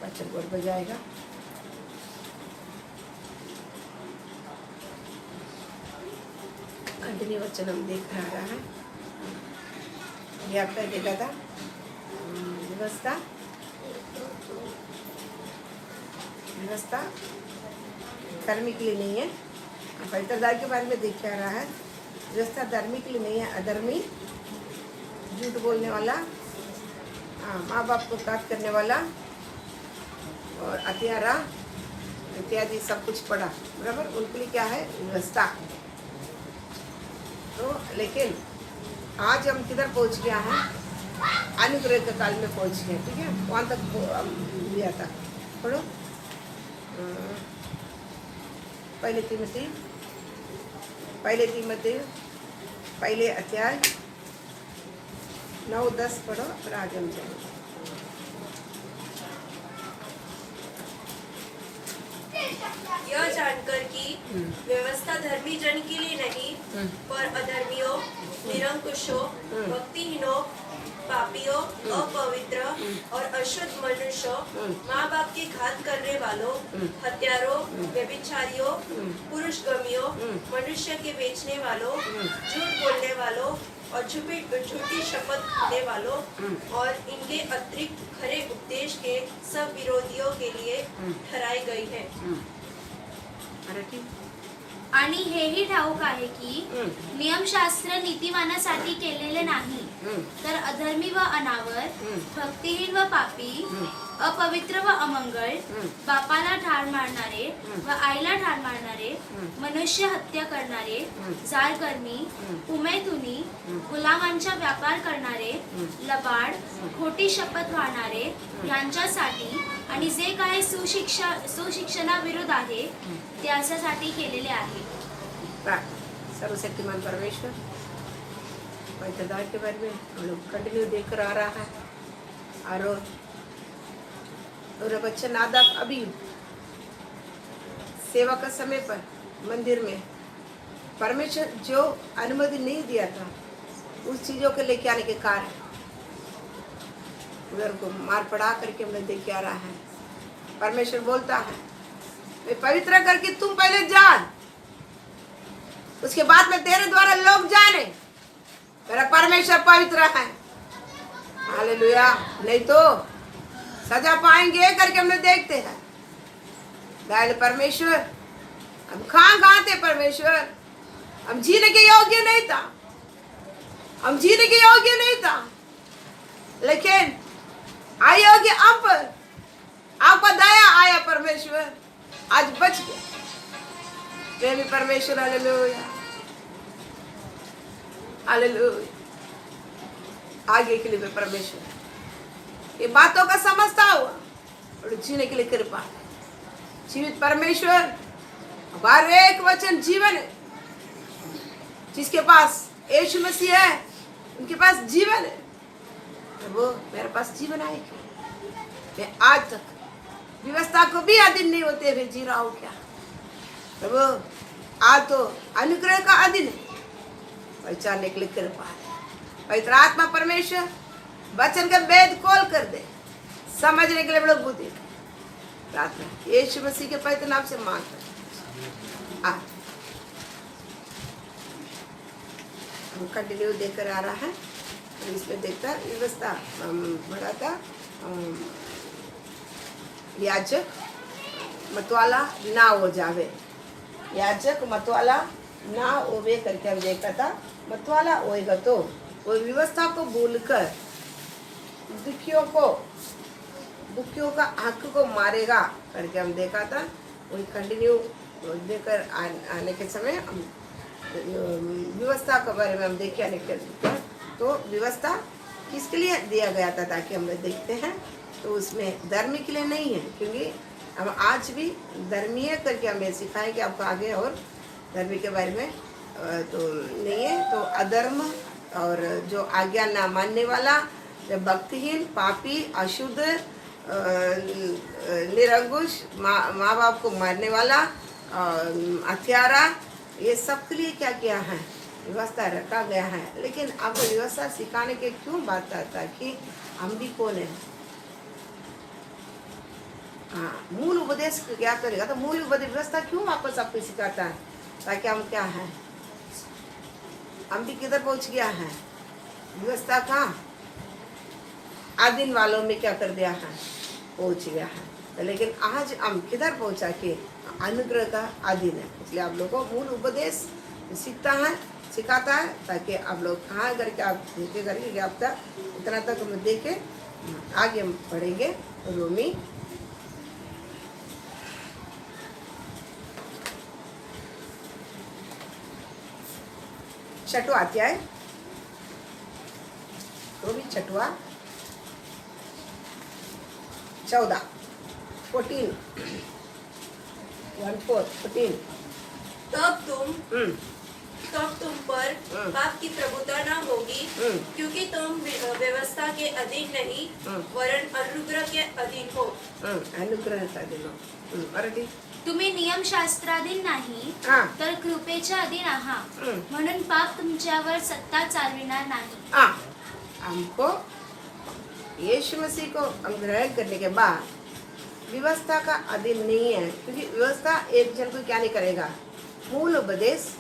वचन बोल बजाएगा। कंटिन्यू वचन हम देख रहा है। ये आपका देखा था व्यवस्था, व्यवस्था धर्मी के लिए नहीं है। पवित्रता के बारे में देख रहा है। व्यवस्था धर्मी के लिए नहीं है, अधर्मी, झूठ बोलने वाला, माँ बाप को घात करने वाला और हत्यारा इत्यादि सब कुछ पड़ा, बराबर। उनके लिए क्या है? व्यवस्था। तो लेकिन आज हम किधर पहुंच गया है? अनुग्रह के काल में पहुंच गए, ठीक है। वहाँ तक लिया था। पढ़ो पहले तीमोथी पहले अध्याय 9-10 पढ़ो, फिर आगे हम जाएंगे। यह जानकर कि व्यवस्था धर्मी जन के लिए नहीं पर अधर्मियों, निरंकुशों, भक्तिहीनों, पापियों, अपवित्र और अशुद्ध मनुष्यों, माँ बाप के घात करने वालों, हत्यारों, व्यभिचारियों, पुरुषगामियों, मनुष्य के बेचने वालों, झूठ बोलने वालों और झूठी शपथ खाने वालों और इनके अतिरिक्त खरे उपदेश के सब विरोधियों के लिए ठहराई गई है। आणि हेही ठाऊक आहे की नियमशास्त्र नीतिमानासाठी केलेले नाही, तर अधर्मी व अनावर, भक्तिहीन व पापी, अपवित्र व अमंगळ, बापाला ठार मारणारे व आईला ठार मारणारे, मनुष्य हत्या करणारे, जाळकर्मी, उमेदुनी, गुलामांचा व्यापार करणारे, लबाड, खोटी शपथ वाहणारे यांच्यासाठी आणि जे काही सुशिक्षणाविरुद्ध आहे त्यासाठी केलेले आहे। सर्वशक्तिमान परमेश्वर, पवित्रता के बारे में हम लोग कंटिन्यू देख कर आ रहा है। और बच्चा नादाब अभी सेवा का समय पर मंदिर में परमेश्वर जो अनुमति नहीं दिया था उस चीजों को लेके आने के कारण उधर को मार पड़ा करके हम लोग देख के आ रहा है। परमेश्वर बोलता है मैं पवित्र करके तुम पहले जान, उसके बाद में तेरे द्वारा लोग जाने मेरा परमेश्वर पवित्र है। हालेलुया। नहीं तो सजा पाएंगे करके हम लोग देखते हैं। गाय परमेश्वर हम कहाँ थे परमेश्वर? हम जीने के योग्य नहीं था, हम जीने के योग्य नहीं था, लेकिन अयोग्य हम पर आपका दया आया परमेश्वर, आज बच गया। प्रेमी परमेश्वर, हालेलुया हालेलुया। आगे के लिए मैं परमेश्वर ये बातों का समझता हुआ और जीने के लिए कृपा। जीवित परमेश्वर हर एक वचन जीवन है। जिसके पास यीशु मसीह है उनके पास जीवन है। तो वो मेरे पास जीवन आएगी। मैं आज तक व्यवस्था को भी अधीन नहीं होते हुए जी रहा हूँ क्या? तो वो आज तो अनुग्रह का अधीन है। पहचानने के लिए कृपा है। पवित्र आत्मा परमेश्वर वचन का भेद खोल कर दे, समझने के लिए बड़ा बुद्धि प्रार्थना यीशु मसीह के पवित्र नाम से मांगते हैं। हम कंटिन्यू देखकर आ रहा है। इसमें देखता व्यवस्था बड़ा था। याजक मतवाला ना हो जावे, याजक मतवाला ना होवे करके हम देखा था। मतवाला होएगा तो वो व्यवस्था को भूलकर दुखियों का हक को मारेगा करके हम देखा था। वही कंटिन्यू देकर आने के समय हम व्यवस्था के बारे में हम देखे आने के तो व्यवस्था किसके लिए दिया गया था ताकि हम लोग देखते हैं। तो उसमें धर्मी के लिए नहीं है, क्योंकि हम आज भी धर्मीय करके हमें सिखाएंगे आपको आगे। और धर्मी के बारे में तो नहीं है। तो अधर्म और जो आज्ञा ना मानने वाला, जो भक्तिहीन, पापी, अशुद्ध, निरंकुश, माँ बाप को मारने वाला, हत्यारा, ये सब के लिए क्या किया है? व्यवस्था रखा गया है। लेकिन आपको व्यवस्था सिखाने के क्यों बात आता है कि हम भी कौन है? हाँ, मूल उपदेश क्या करेगा तो मूल उपदेश व्यवस्था क्यों वापस आपको सिखाता है, ताकि हम क्या है, हम भी किधर पहुंच गया है, व्यवस्था कहाँ आदिन वालों में क्या कर दिया है, पहुंच गया है। तो लेकिन आज हम किधर पहुंचा के अनुग्रह का अधीन है। इसलिए आप लोगों को मूल उपदेश सिखाता है ताकि आप लोग कहाँ करके आप देखे करके कि आप तक इतना तक हम देखे आगे हम पढ़ेंगे। रोमी छठवां अध्याय, रोमी छठवां 14 14 तब तुम पर पाप की प्रभुता न होगी, क्योंकि तुम व्यवस्था के अधीन नहीं वरन अनुग्रह के अधीन हो। अनुग्रह का अधीन हो। मराठी तुम्ही नियमशास्त्राधीन नाही हा. तर कृपेच्या अधीन आहात, म्हणून पाप तुमच्यावर सत्ता चालविणार नाही. हाँ, हमको यीशु मसीह को हम ग्रहण करने के बाद व्यवस्था का अधीन नहीं है, क्योंकि व्यवस्था एक जन को क्या नहीं करेगा, मूल उपदेश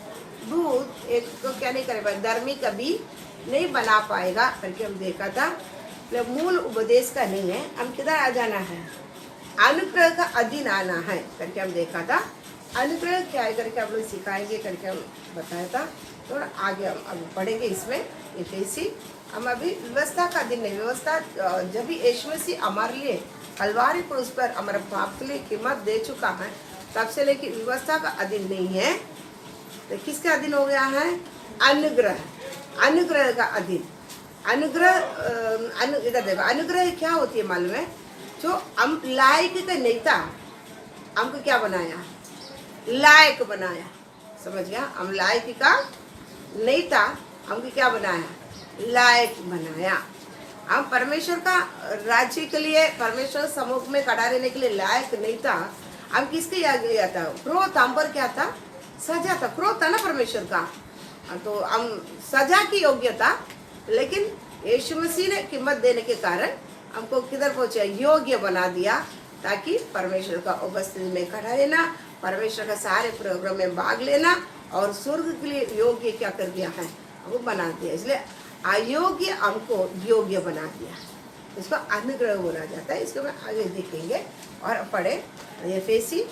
दूध एक को क्या नहीं करेगा, धर्मी कभी नहीं बना पाएगा करके हम देखा था। मतलब मूल उपदेश का नहीं है, हम किधर आ जाना है, अनुग्रह का अधीन आना है करके हम देखा था। अनुग्रह क्या है करके हम लोग सिखाएंगे करके हम बताया था। तो आगे हम अब पढ़ेंगे इसमें इफेसी। हम अभी व्यवस्था का अधीन नहीं, व्यवस्था जब भी यीशु मसीह हमारे लिए कलवारी क्रूस पर हमारे पाप के लिए कीमत दे चुका है, तब से लेकर व्यवस्था का अधीन नहीं है। तो किसका अधीन हो गया है, अनुग्रह, अनुग्रह का अधीन। अनुग्रह इधर देखो, अनुग्रह क्या होती है मालूम है, जो हम लायक का नहीं था हमको क्या बनाया, लायक बनाया। समझ गया, हम लायक का नहीं था हमको क्या बनाया, लायक बनाया। हम परमेश्वर का राज्य के लिए परमेश्वर समूह में खड़ा रहने के लिए लायक नहीं था। हम किसके आगे गया था, क्रोध हम पर क्या था, सजा था, क्रोध था ना परमेश्वर का, तो हम सजा की योग्य था। लेकिन यीशु मसीह ने कीमत देने के कारण हमको किधर पहुंचा, योग्य बना दिया, ताकि परमेश्वर का उपस्थिति में खड़ा रहना, परमेश्वर का सारे प्रोग्राम में भाग लेना और स्वर्ग के लिए योग्य क्या कर दिया है, वो बना दिया। इसलिए अयोग्य हमको योग्य बना दिया, इसको अनुग्रह बोला जाता है। इसको मैं आगे देखेंगे और पढ़े एफेसी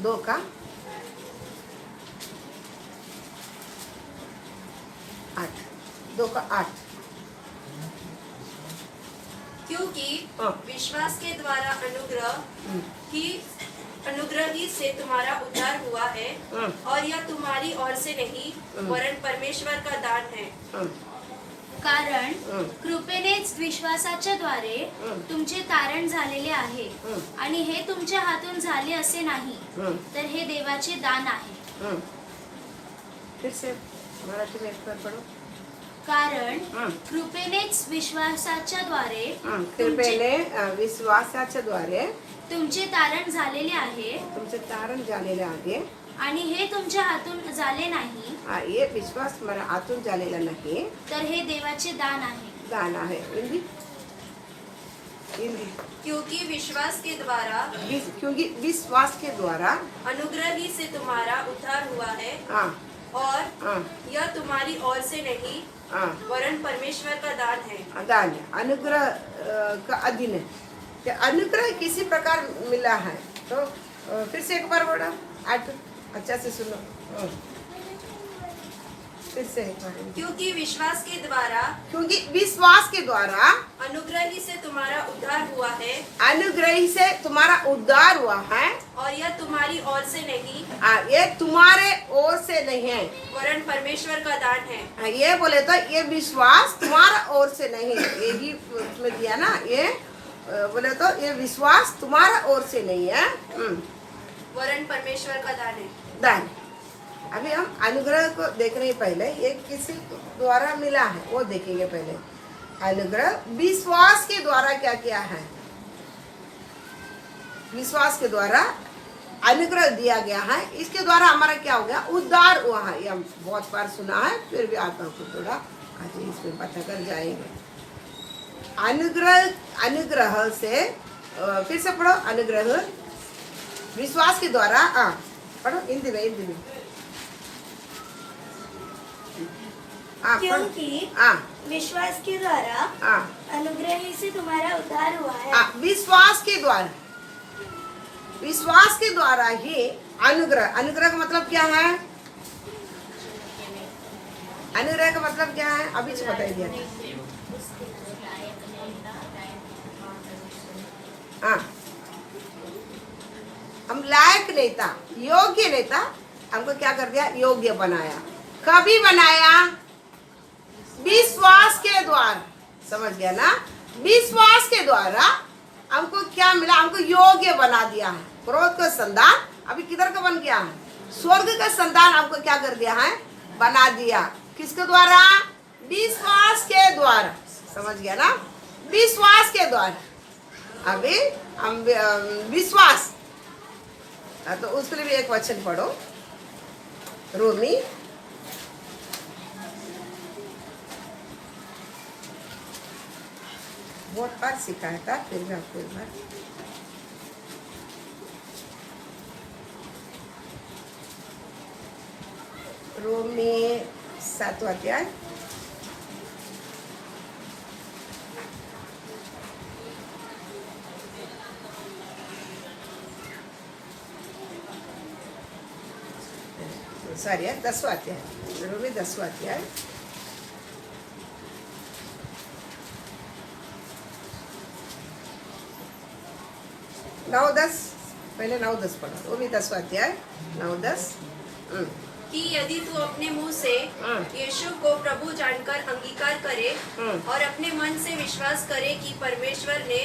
2:8 2:8 क्योंकि हाँ. विश्वास के द्वारा अनुग्रह ही से तुम्हारा उद्धार हुआ है, हाँ. और यह तुम्हारी ओर से नहीं वरन परमेश्वर का दान है। कारण कृपेनेच विश्वासाच्या द्वारे तुमचे तारण झालेले आहे, आणि हे तुमच्या हातून झाले असे नाही, तर हे देवाचे दान आहे. फिर से मराठी में एक बार पढ़ो। कारण कृपेनेच विश्वासाच्या द्वारे कृपेने विश्वासाच्या द्वारे तुमचे तारण झालेले आहे, तुमचे तारण झालेले आहे, आणि हे तुमच्या हातून झाले नाही, ये विश्वास तुम्हारा हातून झालेला नाही, तर हे देवाचे दान आहे. दान आहे। हिंदी हिंदी क्योंकि विश्वास के द्वारा क्योंकि विश्वास के द्वारा अनुग्रह ही से तुम्हारा उद्धार हुआ है, हाँ और हाँ यह तुम्हारी ओर से नहीं हाँ वरन परमेश्वर का दान है। दान है, अनुग्रह का अधीन है। कि अनुग्रह किसी प्रकार मिला है। तो फिर से एक बार बोला, 8 अच्छा से सुनो, फिर से एक बार। क्योंकि विश्वास के द्वारा क्योंकि विश्वास के द्वारा अनुग्रह ही से तुम्हारा उद्धार हुआ है, अनुग्रह से तुम्हारा उद्धार हुआ है, और यह तुम्हारी ओर से नहीं ये तुम्हारे ओर से नहीं है। वरन परमेश्वर का दान है। ये बोले तो ये विश्वास तुम्हारा ओर से नहीं, ये ही उसमें दिया ना, ये बोले तो ये विश्वास तुम्हारा ओर से नहीं है, वरन परमेश्वर का दान है। दान। अभी हम अनुग्रह को देख रहे हैं। पहले ये किसी द्वारा मिला है वो देखेंगे। पहले अनुग्रह विश्वास के द्वारा क्या किया है, विश्वास के द्वारा अनुग्रह दिया गया है, इसके द्वारा हमारा क्या हो गया, उद्धार हुआ है। ये हम बहुत बार सुना है, फिर भी आप आपको थोड़ा आज इसमें पता कर जाएंगे। अनुग्रह, अनुग्रह से फिर से पढ़ो। अनुग्रह विश्वास के द्वारा, पढ़ो हिंदी में, हिंदी में। पढ़ो। क्योंकि विश्वास के द्वारा अनुग्रह ही से तुम्हारा उद्धार हुआ है। विश्वास के द्वारा, विश्वास के द्वारा ही अनुग्रह। अनुग्रह का मतलब क्या है? अनुग्रह का मतलब क्या है? अभी से बता दिया। हम लायक नहीं था, योग्य नहीं था, हमको क्या कर दिया? योग्य बनाया। कभी बनाया? विश्वास के द्वारा। समझ गया ना? विश्वास के द्वारा हमको क्या मिला? हमको योग्य बना दिया है। क्रोध का संतान अभी किधर का बन गया है? स्वर्ग का संतान हमको क्या कर दिया है? बना दिया। किसके द्वारा? विश्वास के द्वारा। समझ गया ना? विश्वास के द्वारा। अभी हम विश्वास, तो उसके लिए भी एक वचन पढ़ो। रोमी बहुत बार सिखाया था, फिर भी आपको एक बार। रोमी 7वां अध्याय, सॉरी 10वां अध्याय, रोमी 10वां अध्याय। 9-10, पहले 9-10 पढ़ो। रोमी 10वां अध्याय 9-10। कि यदि तू अपने मुंह से यीशु को प्रभु जानकर अंगीकार करे और अपने मन से विश्वास करे कि परमेश्वर ने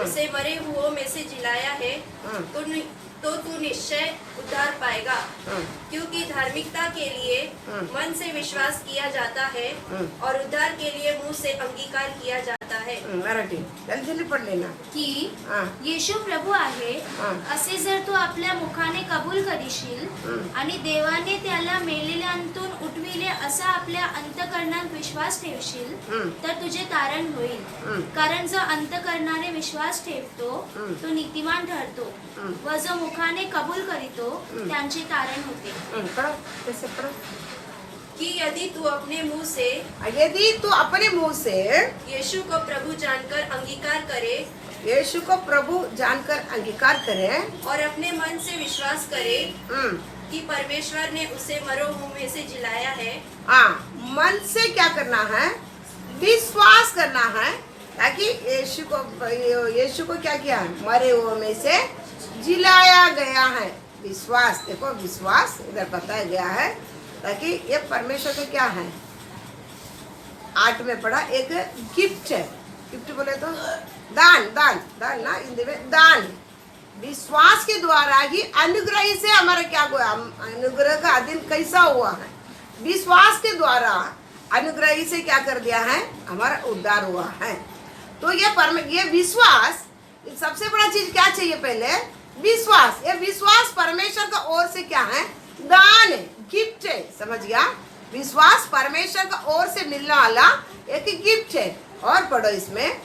उसे मरे हुओं में से जिलाया है, तो तू निश्चय उद्धार पाएगा। क्योंकि धार्मिकता के लिए मन से विश्वास किया जाता है और उद्धार के लिए मुंह से अंगीकार किया जाता है। मराठी जल्दी पढ़ लेना। की येशू प्रभू आहे असे जर तू आपल्या मुखाने कबूल करीशील आणि देवाने त्याला मेलेल्यांतून उठविले असा आपल्या अंतकरणात विश्वास ठेवशील, तर तुझे तारण होईल। कारण जो अंतकरणाने विश्वास ठेवतो तो नीतिमान ठरतो, व जो मुखाने कबूल करीतो त्यांचे तारण होते। पढ़ो, कैसे पढ़ो? कि यदि तू अपने मुंह से, यदि तू अपने मुंह से यीशु को प्रभु जानकर अंगीकार करे, यीशु को प्रभु जानकर अंगीकार करे और अपने मन से विश्वास करे कि परमेश्वर ने उसे मरो मुंह में से जिलाया है। मन से क्या करना है? विश्वास करना है, ताकि यीशु को क्या किया है? मरे हुए में से जिलाया गया है। विश्वास, देखो विश्वास इधर बताया गया है, ताकि ये परमेश्वर का क्या है? 8 में पढ़ा, एक गिफ्ट है। गिफ्ट बोले तो दान, दान, दान ना, हिंदी में दान। विश्वास के द्वारा ही अनुग्रह से हमारा क्या हुआ? अनुग्रह का अधीन कैसा हुआ है? विश्वास के द्वारा अनुग्रह से क्या कर दिया है? हमारा उद्धार हुआ है। तो ये विश्वास, सबसे बड़ा चीज क्या चाहिए? पहले विश्वास। ये विश्वास परमेश्वर का ओर से क्या है? दान है, गिफ्ट है। समझ गया? विश्वास परमेश्वर का ओर से मिलने वाला एक गिफ्ट है। और पढ़ो इसमें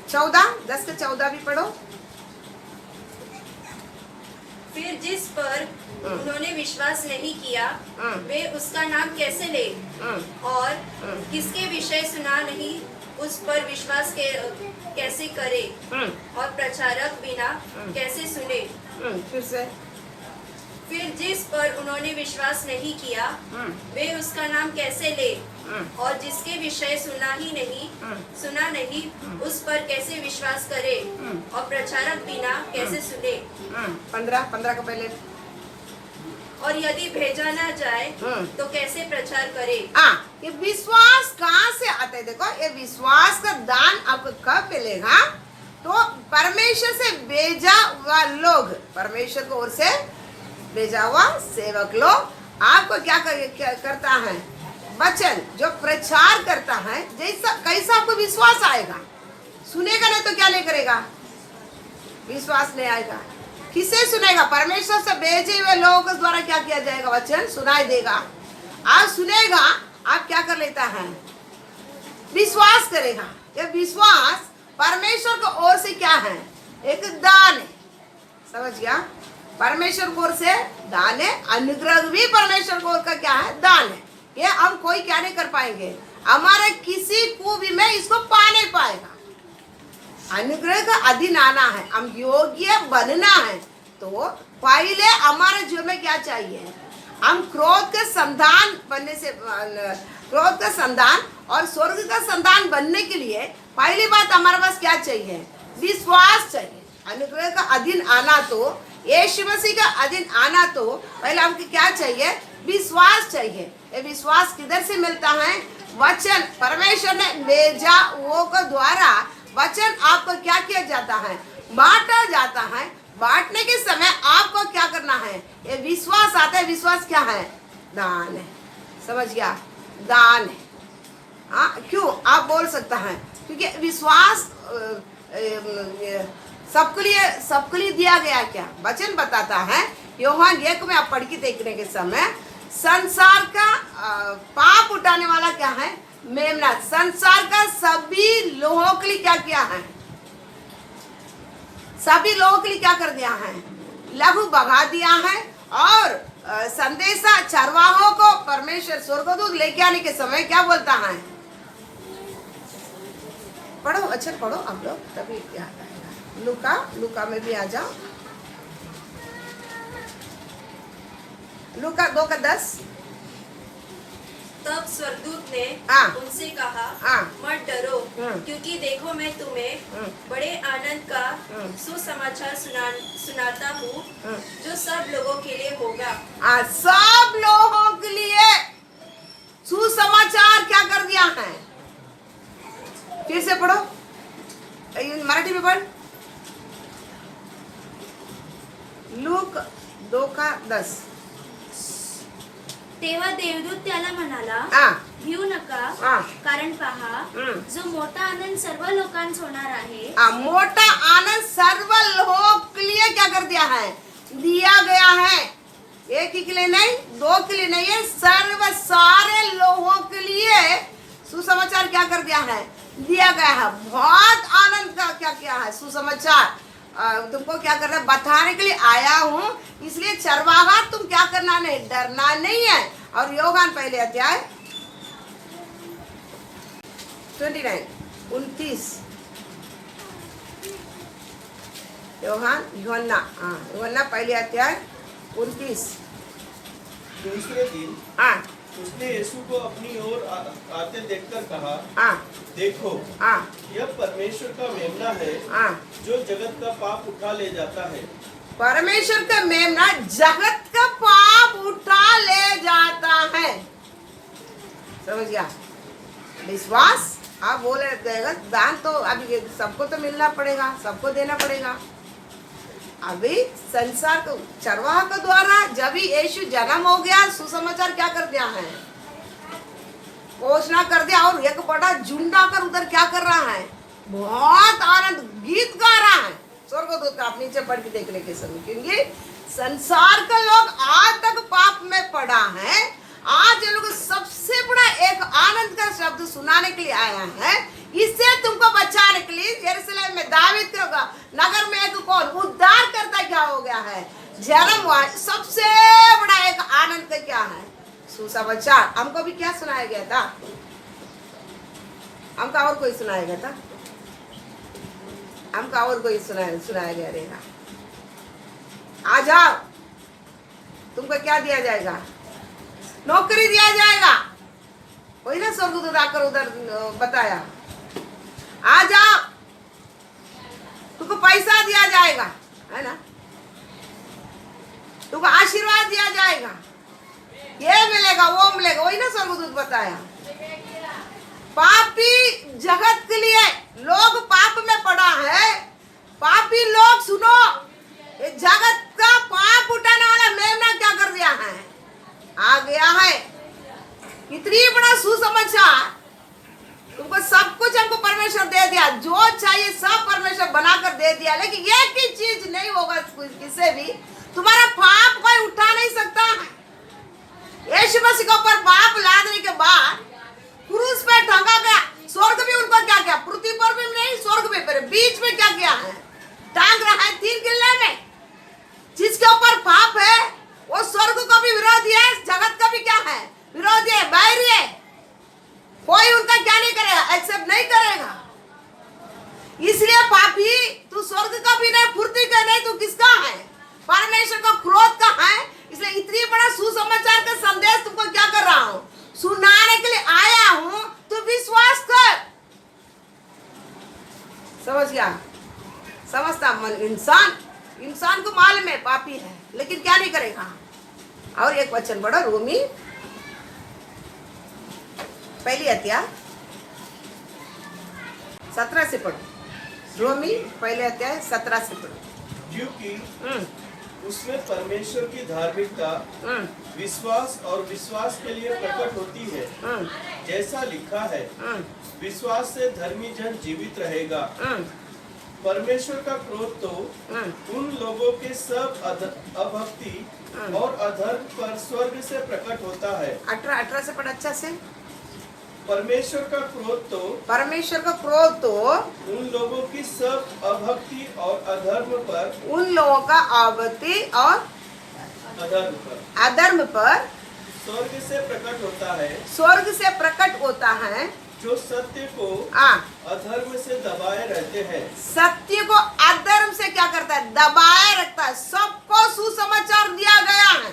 14, 10 के 14 भी पढ़ो। फिर जिस पर उन्होंने विश्वास नहीं किया, वे उसका नाम कैसे ले? और किसके विषय सुना नहीं, उस पर विश्वास कैसे करे? और प्रचारक बिना कैसे सुने? फिर से, फिर जिस पर उन्होंने विश्वास नहीं किया, वे उसका नाम कैसे ले? और जिसके विषय सुना नहीं, उस पर कैसे विश्वास करे? और प्रचारक बिना कैसे सुने? 15 का पहले। और यदि भेजा ना जाए तो कैसे प्रचार करे? ये विश्वास कहाँ से आता है? देखो, ये विश्वास का दान आपको कब मिलेगा? तो परमेश्वर से भेजा हुआ लोग, परमेश्वर की ओर से भेजा हुआ सेवक लोग आपको क्या करता है? वचन जो प्रचार करता है, जैसा कैसा आपको विश्वास आएगा? सुनेगा नहीं तो क्या नहीं करेगा? विश्वास नहीं आएगा। किसे सुनेगा? परमेश्वर से भेजे हुए लोगों के द्वारा क्या किया जाएगा? वचन सुनाई देगा। आप सुनेगा, आप क्या कर लेता है, विश्वास करेगा। ये विश्वास परमेश्वर की ओर से क्या है, एक दान है। समझ गया, परमेश्वर की ओर से दान है। अनुग्रह भी परमेश्वर की ओर का क्या है, दान है। ये हम कोई क्या नहीं कर पाएंगे, हमारे किसी को भी में इसको पा नहीं पाएगा। अनुग्रह का अधीन आना है, हम योग्य बनना है। तो पहले हमारे जीवन में क्या चाहिए, हम क्रोध के संतान बनने से, क्रोध का संतान और स्वर्ग का संतान बनने के लिए पहली बात हमारे पास क्या चाहिए, विश्वास चाहिए। अनुग्रह का अधीन आना तो, यीशु मसीह का अधीन आना तो पहले हमको क्या चाहिए, विश्वास चाहिए। ये विश्वास किधर से मिलता है, वचन परमेश्वर ने भेजा वो के द्वारा वचन आपको क्या किया जाता है, बांटा जाता है। बांटने के समय आपको क्या करना है, ये विश्वास आता है। विश्वास क्या है, दान है। समझ गया, दान है। हाँ, क्यों आप बोल सकता है, क्योंकि विश्वास सबके लिए दिया गया। क्या वचन बताता है, यूहन्ना 1 में आप पढ़ के देखने के समय, संसार का पाप उठाने वाला क्या है, मेमना। संसार का सभी लोगों के लिए क्या किया है, सभी लोगों के लिए क्या कर दिया है, लहू बगा दिया है। और संदेशा चरवाहों को परमेश्वर स्वर्गदूत लेके आने के समय क्या बोलता है, पढ़ो, अच्छा पढ़ो आप लोग, तभी याद आएगा। लूका में भी आ जाओ, लूका 2:10। तब स्वर्गदूत ने उनसे कहा, मत डरो, क्योंकि देखो मैं तुम्हें बड़े आनंद का सुसमाचार सुनाता हूँ, जो सब लोगों के लिए होगा। सब लोगों के लिए सुसमाचार क्या कर दिया है, फिर से पढ़ो, मराठी में पढ़, लूक 2:10। तेव्हा देवदूत त्याला म्हणाला, भिऊ नका, कारण पहा, जो मोठा आनंद सर्व लोकांस होणार आहे। मोटा आनंद सर्व लोगों के लिए क्या कर दिया है, दिया गया है। एक ही के लिए नहीं, दो के लिए नहीं है, सर्व सारे लोगों के लिए सुसमाचार क्या कर दिया है, दिया गया है। बहुत आनंद का क्या किया है, सुसमाचार तुमको क्या करना है, बताने के लिए आया हूँ। इसलिए चरवाहा तुम क्या करना नहीं, डरना नहीं है। और यूहन्ना पहले अध्याय 29 यूहन्ना पहले अध्याय 29। दूसरे दिन उसने यीशु को अपनी ओर आते देखकर कहा, देखो, यह परमेश्वर का मेमना है, जो जगत का पाप उठा ले जाता है। परमेश्वर का मेमना जगत का पाप उठा ले जाता है। समझ गया, विश्वास आप बोले देगा, दान तो अभी सबको तो मिलना पड़ेगा, सबको देना पड़ेगा। अभी संसार को चरवाहा के द्वारा जब ही यीशु जन्म हो गया, सुसमाचार क्या कर दिया है, घोषणा कर दिया। और एक बड़ा झुंड आकर उधर क्या कर रहा है, बहुत आनंद गीत गा रहा है। स्वर्गदूत का आप नीचे पढ़ के देखने के समय, क्योंकि संसार का लोग आज तक पाप में पड़ा है। आज ये लोग सबसे बड़ा एक आनंद का शब्द सुनाने के लिए आया है। इससे तुमको बचाने के लिए यरूशलेम में दावीद के नगर में एक कौन उद्धार करता क्या हो गया है, जन्म हुआ। सबसे बड़ा एक आनंद का क्या है, सुसमाचार। हमको भी क्या सुनाया गया था, हमको और कोई सुनाया गया था, हमको और कोई सुनाया गया रहेगा। आ जाओ, तुमको क्या दिया जाएगा, नौकरी दिया जाएगा। वही ना स्वर्गदूत आकर उधर बताया, आ जाओ, तुमको पैसा दिया जाएगा, है ना, तुमको आशीर्वाद दिया जाएगा, ये मिलेगा वो मिलेगा। वही ना स्वर्गदूत बताया। पापी जगत के लिए, लोग पाप में पड़ा है, पापी लोग सुनो, ये जगत का पाप उठाने वाला मेमना क्या कर दिया है, आ गया है। कितनी बड़ा सुसमाचार, तुमको सब कुछ हमको परमेश्वर दे दिया, जो चाहिए सब परमेश्वर बनाकर दे दिया। लेकिन एक ही चीज नहीं होगा किसी भी, तुम्हारा पाप कोई उठा नहीं सकता। यीशु मसीह के ऊपर को मालूम है पापी है, लेकिन क्या नहीं करेगा। और एक वचन पढ़ो, रोमी पहली अध्याय 17 से पढ़ो। रोमी पहले अध्याय 17 से पढ़ो। क्योंकि उसमें परमेश्वर की धार्मिकता विश्वास और विश्वास के लिए प्रकट होती है। जैसा लिखा है, विश्वास से धर्मी जन जीवित रहेगा। परमेश्वर का क्रोध तो उन लोगों के सब अभक्ति और अधर्म पर स्वर्ग से प्रकट होता है। 18 से पढ़ अच्छा से। परमेश्वर का क्रोध तो उन लोगों की सब अभक्ति और अधर्म पर, उन लोगों का अभक्ति और अधर्म पर स्वर्ग से प्रकट होता है। स्वर्ग से प्रकट होता है, जो सत्य को अधर्म से दबाए रहते हैं। सत्य को अधर्म से क्या करता है? दबाए रखता है। सबको सुसमाचार दिया गया है।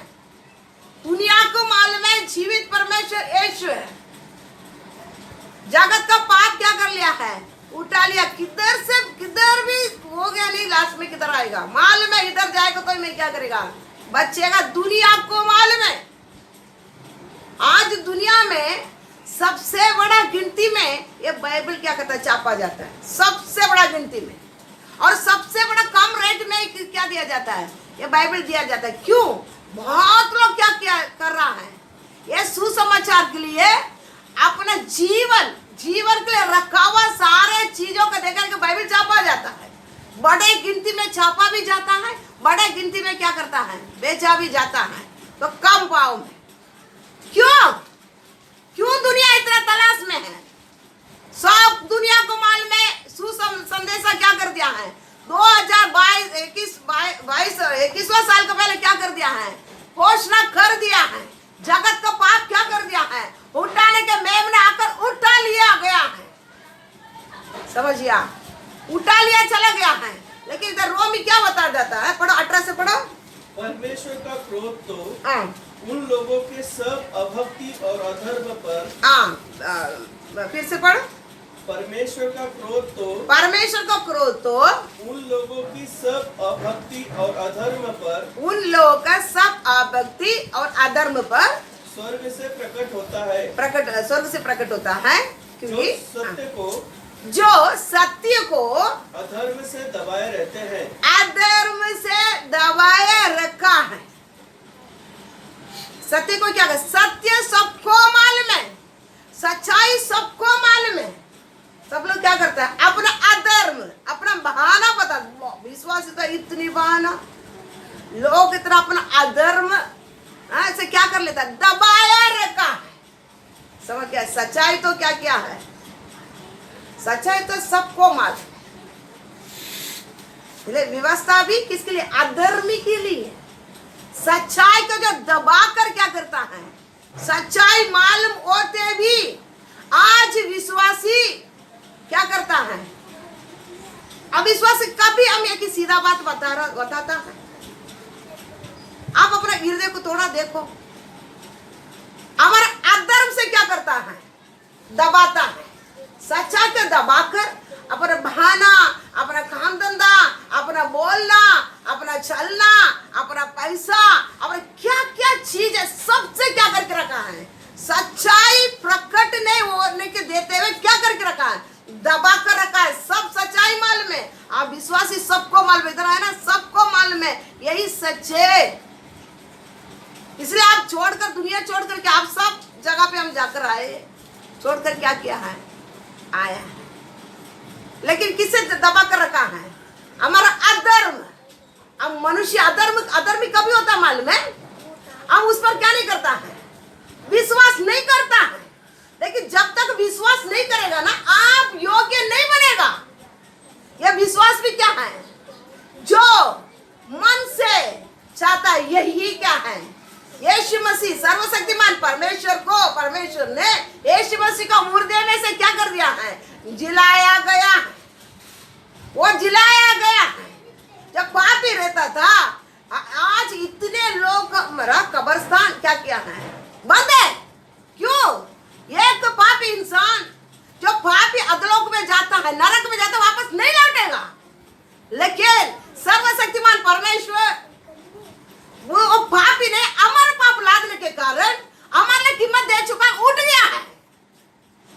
दुनिया को मालूम है जीवित परमेश्वर यीशु है। जगत का पाप क्या कर लिया है? उठा लिया। किधर से किधर भी हो गया, नहीं लास्ट में किधर आएगा मालूम है। इधर जाएगा तो मैं क्या करेगा? बचेगा। दुनिया को मालूम है आज दुनिया में सबसे बड़ा गिनती में ये बाइबल क्या करता है? छापा जाता है सबसे बड़ा गिनती में, और सबसे बड़ा कम रेट में क्या दिया जाता है? ये बाइबल दिया जाता है। क्यों? बहुत लोग क्या कर रहा है? ये सुसमाचार के लिए अपना जीवन के लिए रखा हुआ सारे चीजों को देकर के बाइबल छापा जाता है। बड़े गिनती में छापा भी जाता है, बड़े गिनती में क्या करता है? बेचा भी जाता है। तो कम पाओ में क्यों दुनिया इतना तलाश में है? सब दुनिया को मालूम है संदेशा क्या कर दिया है? 2021वां साल का पहले क्या कर दिया है? घोषणा कर दिया है। जगत का पाप क्या कर दिया है? उठाने के मेमने आकर उठा लिया गया है। समझिए, उठा लिया चला गया है। लेकिन इधर रोमी क्या बता जाता है? पढ़ो 18 से पढ़ो। परमेश्वर का क्रोध तो उन लोगों के सब अभक्ति और अधर्म पर, फिर से पढ़ो। परमेश्वर का क्रोध तो उन लोगों की सब अभक्ति और अधर्म पर, उन लोगों का सब अभक्ति और अधर्म पर स्वर्ग से प्रकट होता है। स्वर्ग से प्रकट होता है, क्योंकि जो सत्य को अधर्म से दबाए रहते हैं। अधर्म से दबाए रखा है। सत्य को क्या? सत्य सबको मालूम है, सच्चाई सबको मालूम है। सब लोग क्या करता है? अपना अधर्म, अपना बहाना बता। विश्वास तो इतनी बहाना लोग इतना अपना अधर्म ऐसे क्या कर लेता है? दबाया रखा है। समझ गया? सच्चाई तो क्या है? सच्चाई तो सबको मालूम है। व्यवस्था भी किसके लिए? अधर्मी के लिए। सच्चाई को जो दबा कर क्या करता है? सच्चाई मालूम होते भी आज विश्वासी क्या करता है? अविश्वासी कभी हम एक ही सीधा बात बताता है। आप अपना हृदय को थोड़ा देखो। हमारा अधर्म से क्या करता है? दबाता है। सच्चाई को दबाकर अपना बहाना, अपना काम धंधा, अपना बोलना, अपना चलना, अपना पैसा, अपना क्या क्या चीज है सबसे क्या करके रखा है? सच्चाई प्रकट नहीं होने के देते हुए क्या करके रखा है? दबा कर रखा है। सब सच्चाई मालूम है। आप विश्वासी सबको मालूम है। इधर है ना, सबको मालूम है यही सच है। इसलिए आप छोड़कर, दुनिया छोड़कर के आप सब जगह पे हम जाकर आए, छोड़कर क्या किया है? आया है। लेकिन किससे दबा कर रखा है? हमारा अधर्म। अब मनुष्य अधर्मी कभी होता मालूम है? अब उस पर क्या नहीं करता है? विश्वास नहीं करता है। लेकिन जब तक विश्वास नहीं करेगा ना, आप योग्य नहीं बनेगा। यह विश्वास भी क्या है? जो मन से चाहता है यही क्या है? यीशु मसीह सर्वशक्तिमान परमेश्वर ने यीशु मसीह को मुर्दे में से क्या कर दिया है? जिलाया गया है। वो जिलाया गया है। जब पापी रहता था, आज इतने लोग मरा, कब्रिस्तान क्या किया है? बंद है। क्यों? एक पापी इंसान जो पापी अधलोक में जाता है, नरक में जाता है, वापस नहीं लौटेगा। लेकिन सर्वशक्तिमान परमेश्वर वो पापी ने हमारा पाप लादने के कारण हमारे कीमत दे चुका, उठ गया है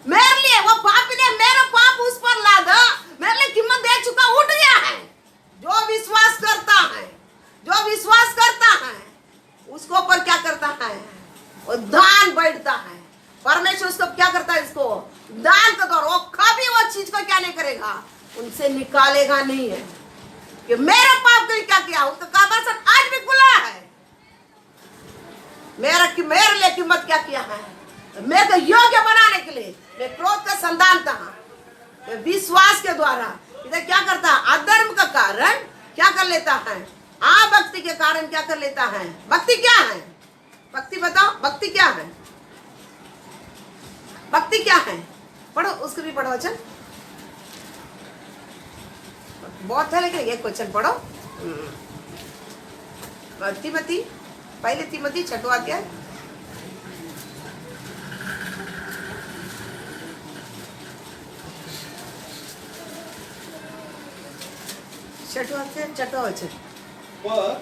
मेरे लिए। वो पापी ने मेरा पाप उस पर लादा, मेरे लिए कीमत दे चुका, उठ गया है। जो विश्वास करता है, जो विश्वास करता है उसको ऊपर क्या करता है, वो दान बैठता है। परमेश्वर उसको क्या करता है, इसको दान का दौर, वो कभी वो चीज को क्या नहीं करेगा, उनसे निकालेगा नहीं है कि मेरा पाप ने क्या किया। उसका काबरसन आज भी खुला है। मेरे लिए कीमत क्या किया है, मेरे को योग्य बनाने के लिए। मैं क्रोध का संतान था, विश्वास के द्वारा इधर क्या करता है, अधर्म का कारण क्या कर लेता है, भक्ति के कारण क्या कर लेता है। भक्ति क्या है, भक्ति बताओ, भक्ति क्या है, भक्ति क्या है, पढ़ो उसको भी पढ़ो। वचन बहुत है लेकिन एक क्वेश्चन पढ़ो। तिमोथी, पहले तिमोथी 6वां अध्याय, छठवां वचन। पर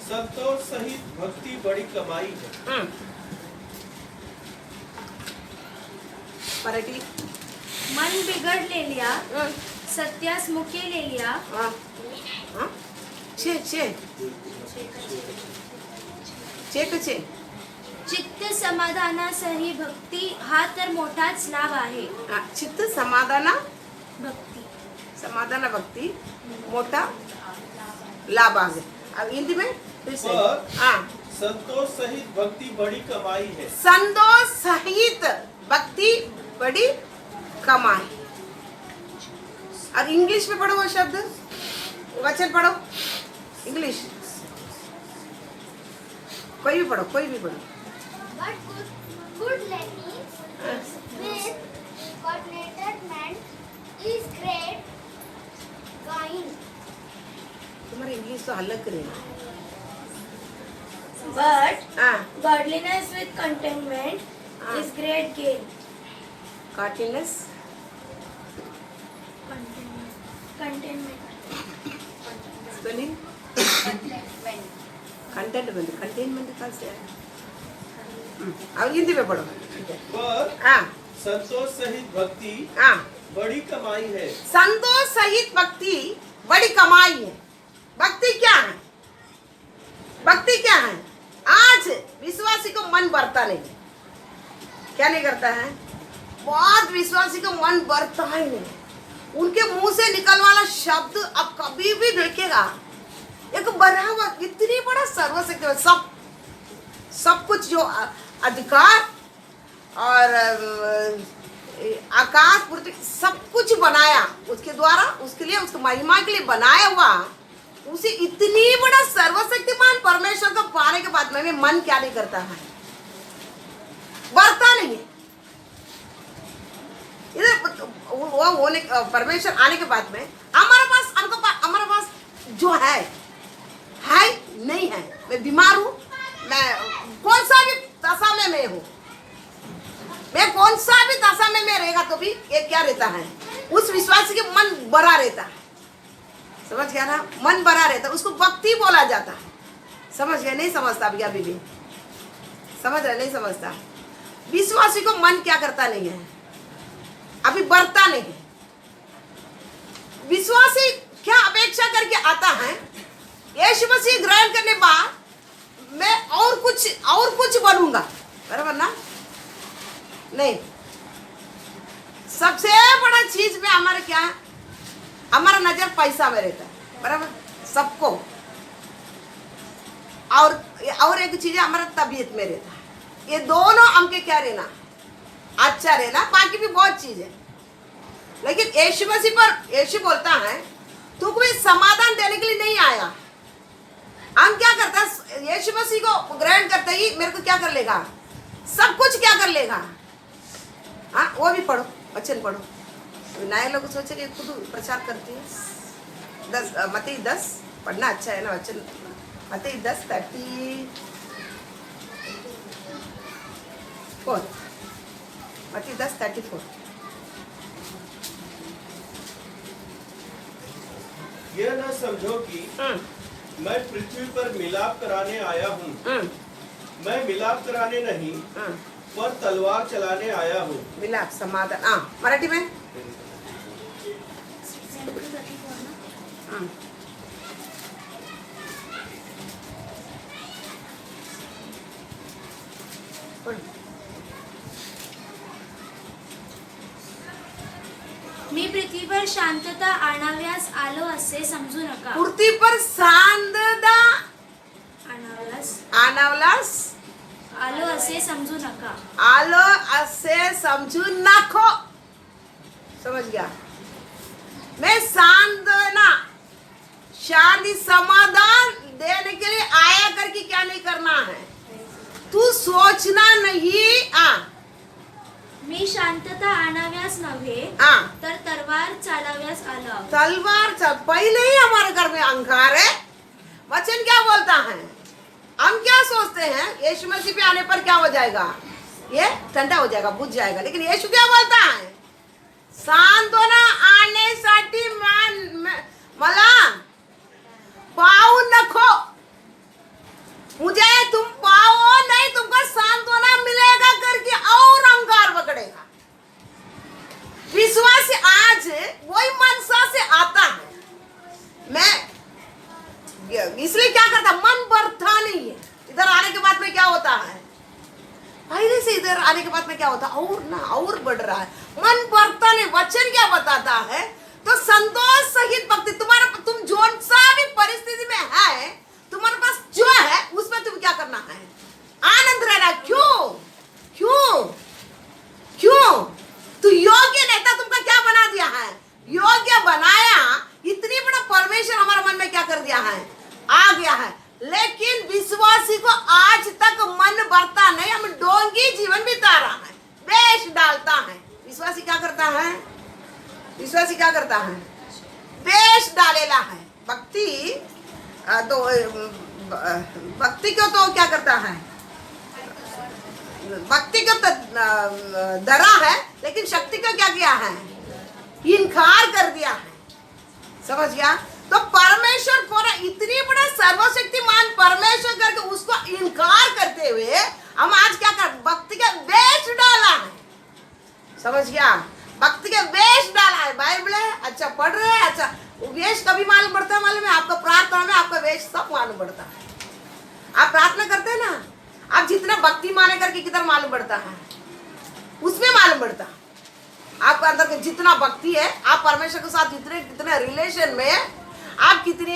संतोष सहित भक्ति बड़ी कमाई है। मराठी। मन बिघडलेल्या सत्यास मुके लेल्या चित्त समाधानासही भक्ती हा तर मोठाच लाभ आहे। चित्त समाधाना भक्ती, समाधाना भक्ती मोठा लाभ आहे। अब हिंदी में फिर से। संतोष सहित भक्ति बड़ी कमाई है। संतोष सहित भक्ति बड़ी कमाई। और इंग्लिश में पढ़ो वो शब्द, वचन पढ़ो इंग्लिश, कोई भी पढ़ो, कोई भी पढ़ो। But good living with contentment is great gain. तुम्हारी इंग्लिश तो अलग करेगा। But हाँ, godliness with contentment is great gain. कार्टिनेस, कंटेनमेंट, स्पेलिंग, कंटेनमेंट, कंटेनमेंट का से है। अब हिंदी में पढ़ो। पर हाँ, संतोष सहित भक्ति हाँ, बड़ी कमाई है। संतोष सहित भक्ति बड़ी कमाई है। भक्ति क्या है, भक्ति क्या है। आज विश्वासी को मन भरता नहीं, क्या नहीं करता है, बहुत विश्वासी को मन भरता ही नहीं। उनके मुंह से निकल वाला शब्द अब कभी भी देखेगा, एक बड़ा हुआ इतनी बड़ा सर्वशक्ति, सब कुछ जो अधिकार और आकाश पृथ्वी सब कुछ बनाया उसके द्वारा, उसके लिए, उसकी महिमा के लिए बनाया हुआ, उसे इतनी बड़ा सर्वशक्तिमान परमेश्वर को पाने के बाद में मन क्या नहीं करता है, बढ़ता नहीं है। इधर वो होने परमेश्वर आने के बाद में हमारे पास जो है नहीं है। मैं बीमार हूँ, मैं कौन सा भी दशा में मैं हूँ, मैं कौन सा भी दशा में मैं रहेगा तो भी ये क्या रहता है, उस विश्वासी के मन भरा रहता है। समझ गया ना, मन भरा रहता है, उसको भक्ति बोला जाता है। समझ गया, नहीं समझता अभी भी समझ रहे, नहीं समझता। विश्वासी को मन क्या करता नहीं है, अभी बढ़ता नहीं है। विश्वासी क्या अपेक्षा करके आता है, यीशु मसीह ग्रहण करने बाद मैं और कुछ बनूंगा, बराबर ना। नहीं, सबसे बड़ा चीज में हमारा क्या है, हमारा नजर पैसा में रहता है, बराबर सबको। और एक चीज हमारा तबीयत में रहता है। ये दोनों हमके क्या रहना, अच्छा रहना, बाकी भी बहुत चीज है। लेकिन यीशु मसीह पर यीशु बोलता है तू कोई समाधान देने के लिए नहीं आया। हम क्या करता है, यीशु मसीह को ग्रहण करते ही मेरे को क्या कर लेगा, सब कुछ क्या कर लेगा। हाँ, वो भी पढ़ो, वचन पढ़ो। नए लोग सोचे खुद प्रचार करती है। मत्ती 10 पढ़ना अच्छा है ना, वचन मत्ती 10:34, मत्ती 10:34। यह न समझो कि मैं पृथ्वी पर मिलाप कराने आया हूँ। मैं मिलाप कराने नहीं पर तलवार चलाने आया हूँ। मिलाप समाधान मराठी में मी पृथ्वीवर शांतता आणाव्यास आलो असे समजू नका. पृथ्वीवर शांतता आणावलास आलो असे समजू नका. आलो असे समझू नाखो. समझ गया? मैं सांत्वना शांति समाधान देने के लिए आया करके क्या नहीं करना है. तू सोचना नहीं. मी शांतता आणाव्यास नव्हे तर तलवार चालाव्यास आलो आहोत. तलवार पहले ही हमारे घर में अहंकार है. वचन क्या बोलता है? हम क्या सोचते हैं यीशु मसीह पे आने पर क्या हो जाएगा? ये ठंडा हो जाएगा, बुझ जाएगा. लेकिन यीशु क्या बोलता है? सांत्वना आणण्यासाठी मला पाऊ नको. मुझे तुम पाओ नहीं, तुमको सांत्वना मिलेगा करके और अहंकार पकड़ेगा. विश्वास आज वही मनसा से आता है. मैं इसलिए क्या करता, मन बढ़ता नहीं है. इधर आने के बाद में क्या होता है? पहले से इधर आने के बाद में क्या होता, और बढ़ रहा है. मन बढ़ता नहीं. वचन क्या बताता है? तो संतोष सहित भक्ति. तुम जो सा भी परिस्थिति में है, तुम्हारे पास जो है उसमें तुम क्या करना है? आनंद रहना. क्यों? तू योग्य नहीं था, तुमको क्या बना दिया है? योग्य बनाया. इतनी बड़ा परमेश्वर हमारे मन में क्या कर दिया है? आ गया है. लेकिन विश्वासी को आज तक मन भरता नहीं. हम डोंगी जीवन बिता रहा है, वेश डालता है. विश्वासी क्या करता है? वेश डालेला है. भक्ति को तो क्या करता है? भक्ति को तो डरा है, लेकिन शक्ति को क्या किया है? इनकार कर दिया है. समझ गया? तो परमेश्वर पूरा इतनी बड़ा सर्वशक्तिमान परमेश्वर करके उसको इनकार करते हुए हम आज क्या कर, भक्ति का वेश डाला है. समझ गया? भक्ति का वेश डाला है. बाइबल है, अच्छा पढ़ रहे हैं. अच्छा वेश कभी मालूम पड़ता है? मालूम है आपका प्रार्थना में आपका वेश सब मालूम पड़ता है. आप प्रार्थना करते हैं ना, आप जितना भक्ति माने करके किधर मालूम पड़ता है? उसमें मालूम पड़ता है. आपका अंदर के जितना भक्ति है, आप परमेश्वर के साथ कितने रिलेशन में आप कितने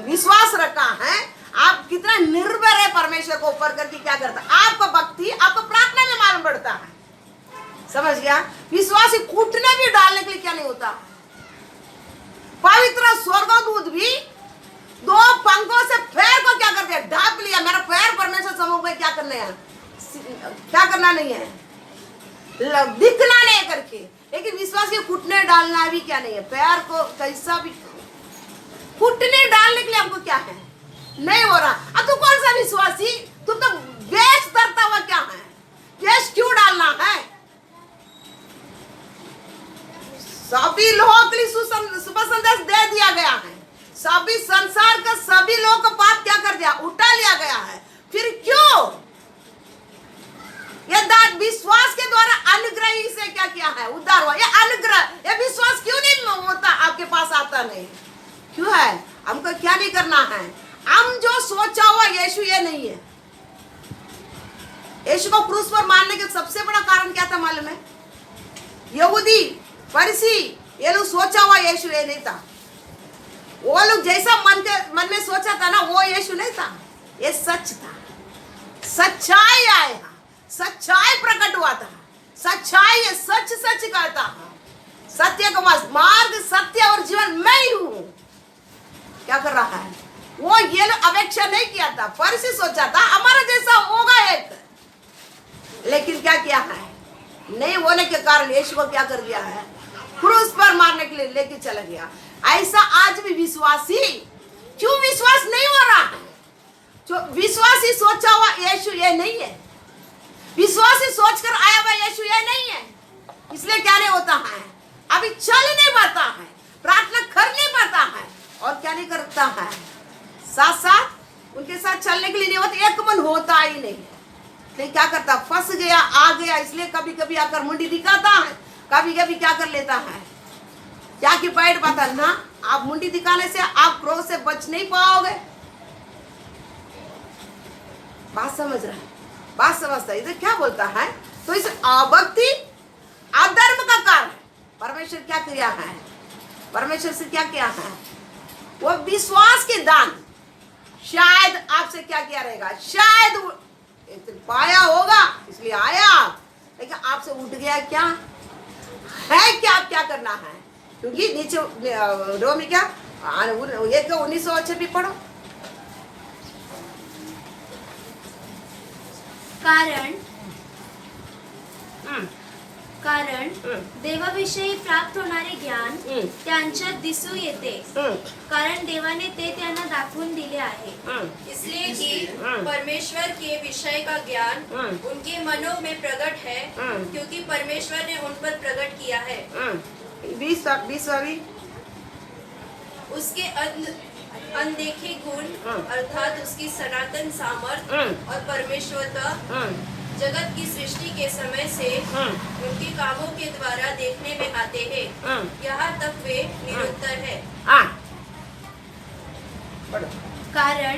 विश्वास रखा है, आप कितना निर्भर है परमेश्वर को ऊपर करके क्या करता है. आपका भक्ति आपको प्रार्थना में मालूम पड़ता है. समझ गया? विश्वासी कूटने भी डालने के लिए क्या नहीं होता. पवित्र स्वर्गदूत भी 2 पंखों से पैर को क्या कर दिया? ढांप लिया. मेरा पैर परमेश्वर समूह में क्या करना है? क्या करना नहीं है, दिखना नहीं करके. लेकिन विश्वास के कूटने डालना भी क्या नहीं है. पैर को कैसा भी कूटने डालने के लिए हमको क्या है? नहीं हो रहा. अब तू कौन सा विश्वासी? तुम तो वेश करता हुआ क्या है? वेश क्यों डालना है? सभी लोगों के लिए शुभ संदेश दे दिया गया है. सभी संसार का सभी लोगों का पाप क्या कर दिया? उठा लिया गया है. फिर क्यों ये विश्वास के द्वारा अनुग्रह से क्या किया है? उद्धार हुआ. ये अनुग्रह, ये विश्वास क्यों नहीं होता? आपके पास आता नहीं. क्यों है? हमको क्या नहीं करना है? हम जो सोचा हुआ यीशु ये नहीं है. यीशु को क्रूस पर मारने के सबसे बड़ा कारण क्या था मालूम है? यहूदी फरीसी ये लोग सोचा हुआ यीशु ये नहीं था. वो लोग जैसा मन में सोचा था ना, वो यीशु नहीं था. ये सच था. सच्चाई आया, सच्चाई प्रकट हुआ था. सच्चाई है, सच कहता है. सत्य का मार्ग, सत्य और जीवन मैं ही हूं. क्या कर रहा है? वो ये लोग अपेक्षा नहीं किया था. फरीसी सोचा था हमारा जैसा होगा एक, लेकिन क्या किया है? नहीं होने के कारण यीशु को क्या कर दिया है? क्रूस पर मारने के लिए लेके चला गया. ऐसा आज भी विश्वासी क्यों विश्वास नहीं हो रहा है? जो विश्वासी सोचा हुआ यीशु ये नहीं है. विश्वासी सोचकर आया हुआ यीशु ये नहीं है. इसलिए क्या नहीं होता है? अभी चल नहीं पाता है. प्रार्थना कर नहीं पाता है और क्या नहीं करता है, साथ साथ उनके साथ चलने के लिए नहीं होता, एक मन होता ही नहीं है। लेकिन क्या करता, फंस गया, आ गया, इसलिए कभी कभी आकर मुंडी दिखाता है, कभी कभी क्या कर लेता है, क्या कि बैठ पाता ना। आप मुंडी दिखाने से आप क्रोध से बच नहीं पाओगे। बात समझ रहा है, बात समझता है। इधर क्या बोलता है, तो इस अभक्ति अधर्म का कारण परमेश्वर क्या किया है, परमेश्वर से क्या किया है, वो विश्वास के दान शायद आपसे क्या किया रहेगा, शायद एक दिन पाया होगा इसलिए आया, लेकिन आपसे उठ गया क्या है, क्या आप क्या करना है। क्योंकि नीचे रो में क्या 19 भी पढ़ो। कारण देवाविषयी प्राप्त होणारे ज्ञान त्यांच्यात दिसू येते, कारण देवाने ते त्यांना दाखवून दिले आहे। इसलिए कि परमेश्वर के विषय का ज्ञान उनके मनों में प्रकट है, क्योंकि परमेश्वर ने उन पर प्रकट किया है। 20 उसके अनदेखे गुण अर्थात उसकी सनातन सामर्थ्य और परमेश्वरता जगत की सृष्टि के समय से उनके कामों के द्वारा देखने में आते हैं, यहाँ तक वे निरुत्तर है। कारण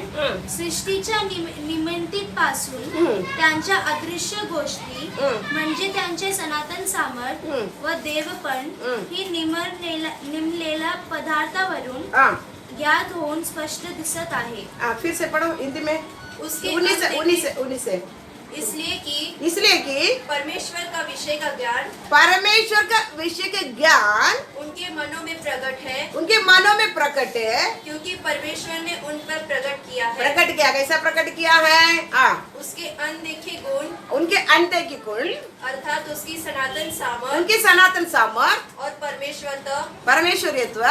सृष्टीच्या निमित्तीपासून त्यांच्या अदृश्य गोष्टी म्हणजे त्यांचे सनातन सामर्थ्य व देवपण ही निमलेल्या पदार्थावरून ज्ञात होऊन स्पष्ट दिसत आहे। फिर से पढ़ो हिंदी में। उसके 19 इसलिए कि परमेश्वर का विषय का ज्ञान, परमेश्वर का विषय के ज्ञान उनके मनों में प्रकट है, उनके मनों में प्रकट है, क्योंकि परमेश्वर ने उन पर प्रकट किया है। प्रकट किया, कैसा प्रकट किया है, उसके अनदेखे गुण, उनके अनदेखे गुण अर्थात उसकी सनातन सामर्थ, उनकी सनातन सामर्थ और परमेश्वरता परमेश्वरियत्व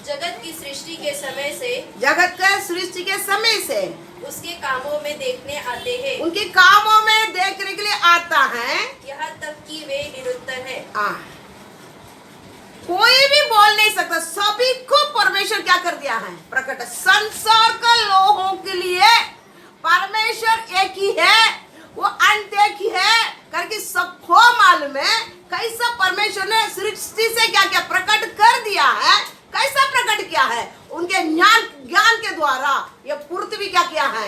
जगत की सृष्टि के समय से, जगत का सृष्टि के समय से उसके कामों में देखने आते हैं, उनके कामों में देखने के लिए आता है, यहाँ तक कि वे निरुत्तर है। कोई भी बोल नहीं सकता, सभी को परमेश्वर क्या कर दिया है, प्रकट। संसार का लोगों के लिए परमेश्वर एक ही है, वो अनदेखी है करके सबको मालूम है। कैसा परमेश्वर ने सृष्टि से क्या क्या प्रकट कर दिया है, कैसा प्रकट किया है, उनके ज्ञान के द्वारा ये पृथ्वी क्या किया है,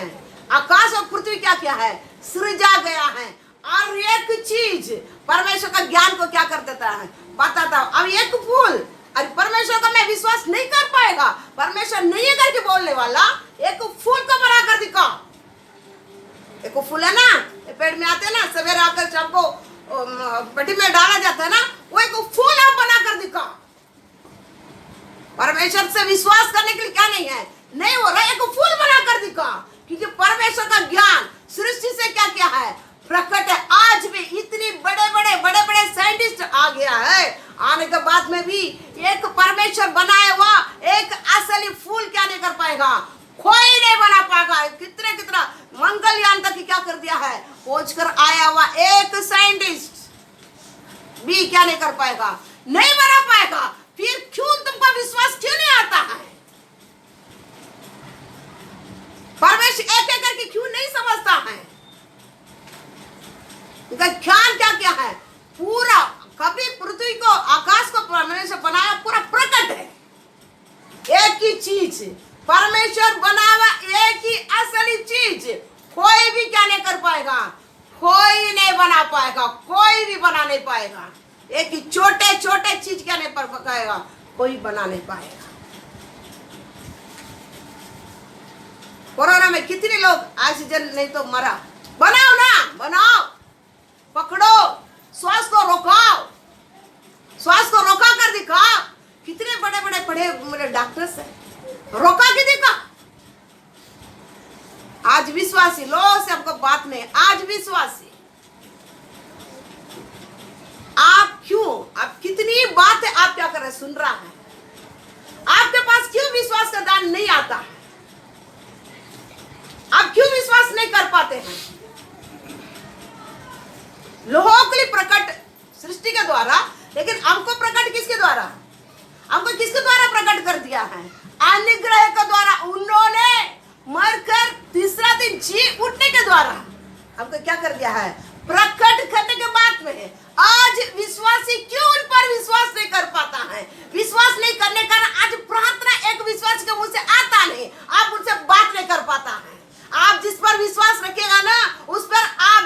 आकाश और पृथ्वी क्या किया है, सृजा गया है। और एक चीज परमेश्वर का ज्ञान को क्या कर देता है, बताता। अब एक फूल, अरे परमेश्वर का मैं विश्वास नहीं कर पाएगा, परमेश्वर नहीं है करके बोलने वाला, एक फूल को बना कर दिखा। एक फूल है ना, पेड़ में आते ना, सवेरे आकर शाम को पट्टी में डाला जाता है ना, वो एक फूल आप बना कर दिखा। परमेश्वर से विश्वास करने के लिए क्या नहीं है, नहीं हो रहा, एक फूल बना कर दिखा। क्योंकि परमेश्वर का ज्ञान सृष्टि से क्या क्या है, प्रकट है। आज भी इतनी बड़े साइंटिस्ट आ गया है, आने के बाद में भी एक परमेश्वर बनाया हुआ एक असली फूल क्या नहीं कर पाएगा, कोई नहीं बना पाएगा। कितना मंगलयान तक क्या कर दिया है, खोज कर आया हुआ एक साइंटिस्ट भी क्या नहीं कर पाएगा, नहीं बना पाएगा। फिर क्यों तुमको विश्वास क्यों नहीं आता है, परमेश्वर एक एक करके क्यों नहीं समझता है। उनका ज्ञान क्या क्या है, पूरा कभी पृथ्वी को आकाश को परमेश्वर बनाया पूरा प्रकट है। एक ही चीज परमेश्वर बनावा, एक ही असली चीज, कोई भी क्या नहीं कर पाएगा, कोई नहीं बना पाएगा, कोई भी बना नहीं पाएगा। एक ही छोटे चीज क्या नहीं पर पकाएगा, कोई बना नहीं पाएगा। कोरोना में कितने लोग ऑक्सीजन नहीं तो मरा, बनाओ ना, बनाओ, पकड़ो, श्वास को रोकाओ, श्वास को रोका कर दिखाओ। कितने बड़े पढ़े मेरे डॉक्टर्स हैं, रोका के दिखा। आज विश्वासी लोगों से हमको बात नहीं, आज विश्वासी आप क्यों, आप कितनी बातें आप क्या कर रहे, सुन रहा है, आपके पास क्यों विश्वास का दान नहीं आता है, आप क्यों विश्वास नहीं कर पाते हैं। लोगों के लिए प्रकट सृष्टि के द्वारा, लेकिन हमको प्रकट किसके द्वारा, हमको किसके द्वारा प्रकट कर दिया है? अनुग्रह के द्वारा। उन्होंने मरकर तीसरा दिन जी उठने के द्वारा हमको क्या कर दिया है? प्रकट करने के बाद में आज विश्वासी क्यों उन पर विश्वास नहीं कर पाता है? विश्वास नहीं करने का आज प्रार्थना एक विश्वास के मुंह से आता नहीं, आप उनसे बात नहीं कर पाता है। आप जिस पर विश्वास रखेगा ना, उस पर आप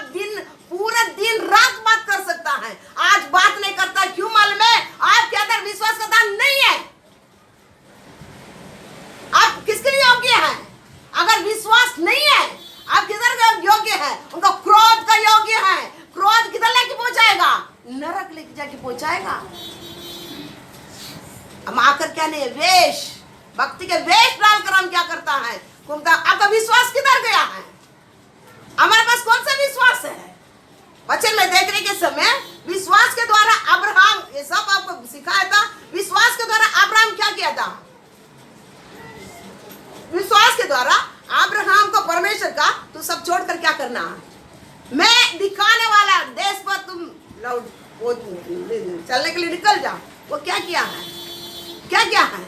पूरा दिन रात बात कर सकता है। आज बात नहीं करता, क्यों मालूम है? आपके अंदर विश्वास का दान नहीं है। आप किसके लिए योग्य है? अगर विश्वास नहीं है, आप किधर का योग्य है? उनका क्रोध का योग्य है। क्रोध किधर लेके पहुंचाएगा? नरक लेके जाके पहुंचाएगा। हम आकर क्या नहीं है? वेश, भक्ति के वेश डालकर हम क्या करता है? आपका विश्वास किधर गया है? हमारे पास कौन सा विश्वास है? वचन में देखने के समय विश्वास के द्वारा अब्राहम, ये सब आपको सिखाया था। विश्वास के द्वारा अब्राहम क्या किया था? विश्वास के द्वारा अब्राहम को परमेश्वर का तू सब छोड़कर क्या करना है? मैं दिखाने वाला देश पर तुम चलने के लिए निकल जाओ। वो क्या किया है? क्या किया है?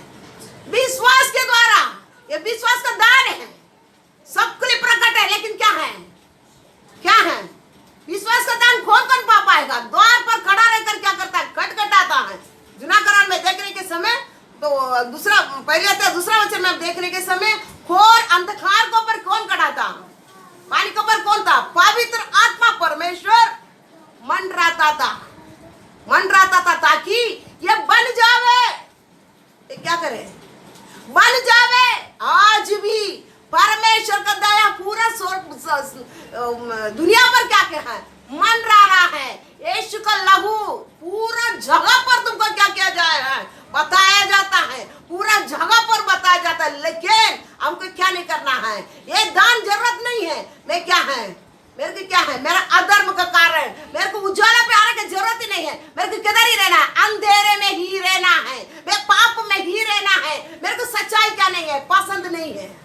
विश्वास के द्वारा। ये विश्वास का दान है, सबके लिए प्रकट है। लेकिन क्या है? क्या है? विश्वास का दान कौन कौन पा पाएगा? द्वार पर खड़ा रहकर क्या करता है? खटखटाता है। जुनाकरण में देखने के समय तो दूसरा वचन में देखने के समय घोर अंधकार के ऊपर कौन खड़ा था? पानी के ऊपर कौन था? पवित्र आत्मा परमेश्वर मंडराता था ताकि ये बन जावे। ये क्या करे? बन जावे। आज भी परमेश्वर का दया पूरा दुनिया पर क्या है? मंडरा रहा है। यीशु का लहू पूरा जगह पर तुमको क्या किया जाए है? बताया जाता है। पूरा जगह पर बताया जाता है। लेकिन हमको क्या नहीं करना है? ये दान जरूरत नहीं है। मैं क्या है? मेरे को क्या है? मेरा अधर्म का कारण मेरे को उजाला पे आने की जरूरत ही नहीं है। मेरे को किधर ही रहना है? अंधेरे में ही रहना है। मैं पाप में ही रहना है। मेरे को सच्चाई क्या नहीं है? पसंद नहीं है।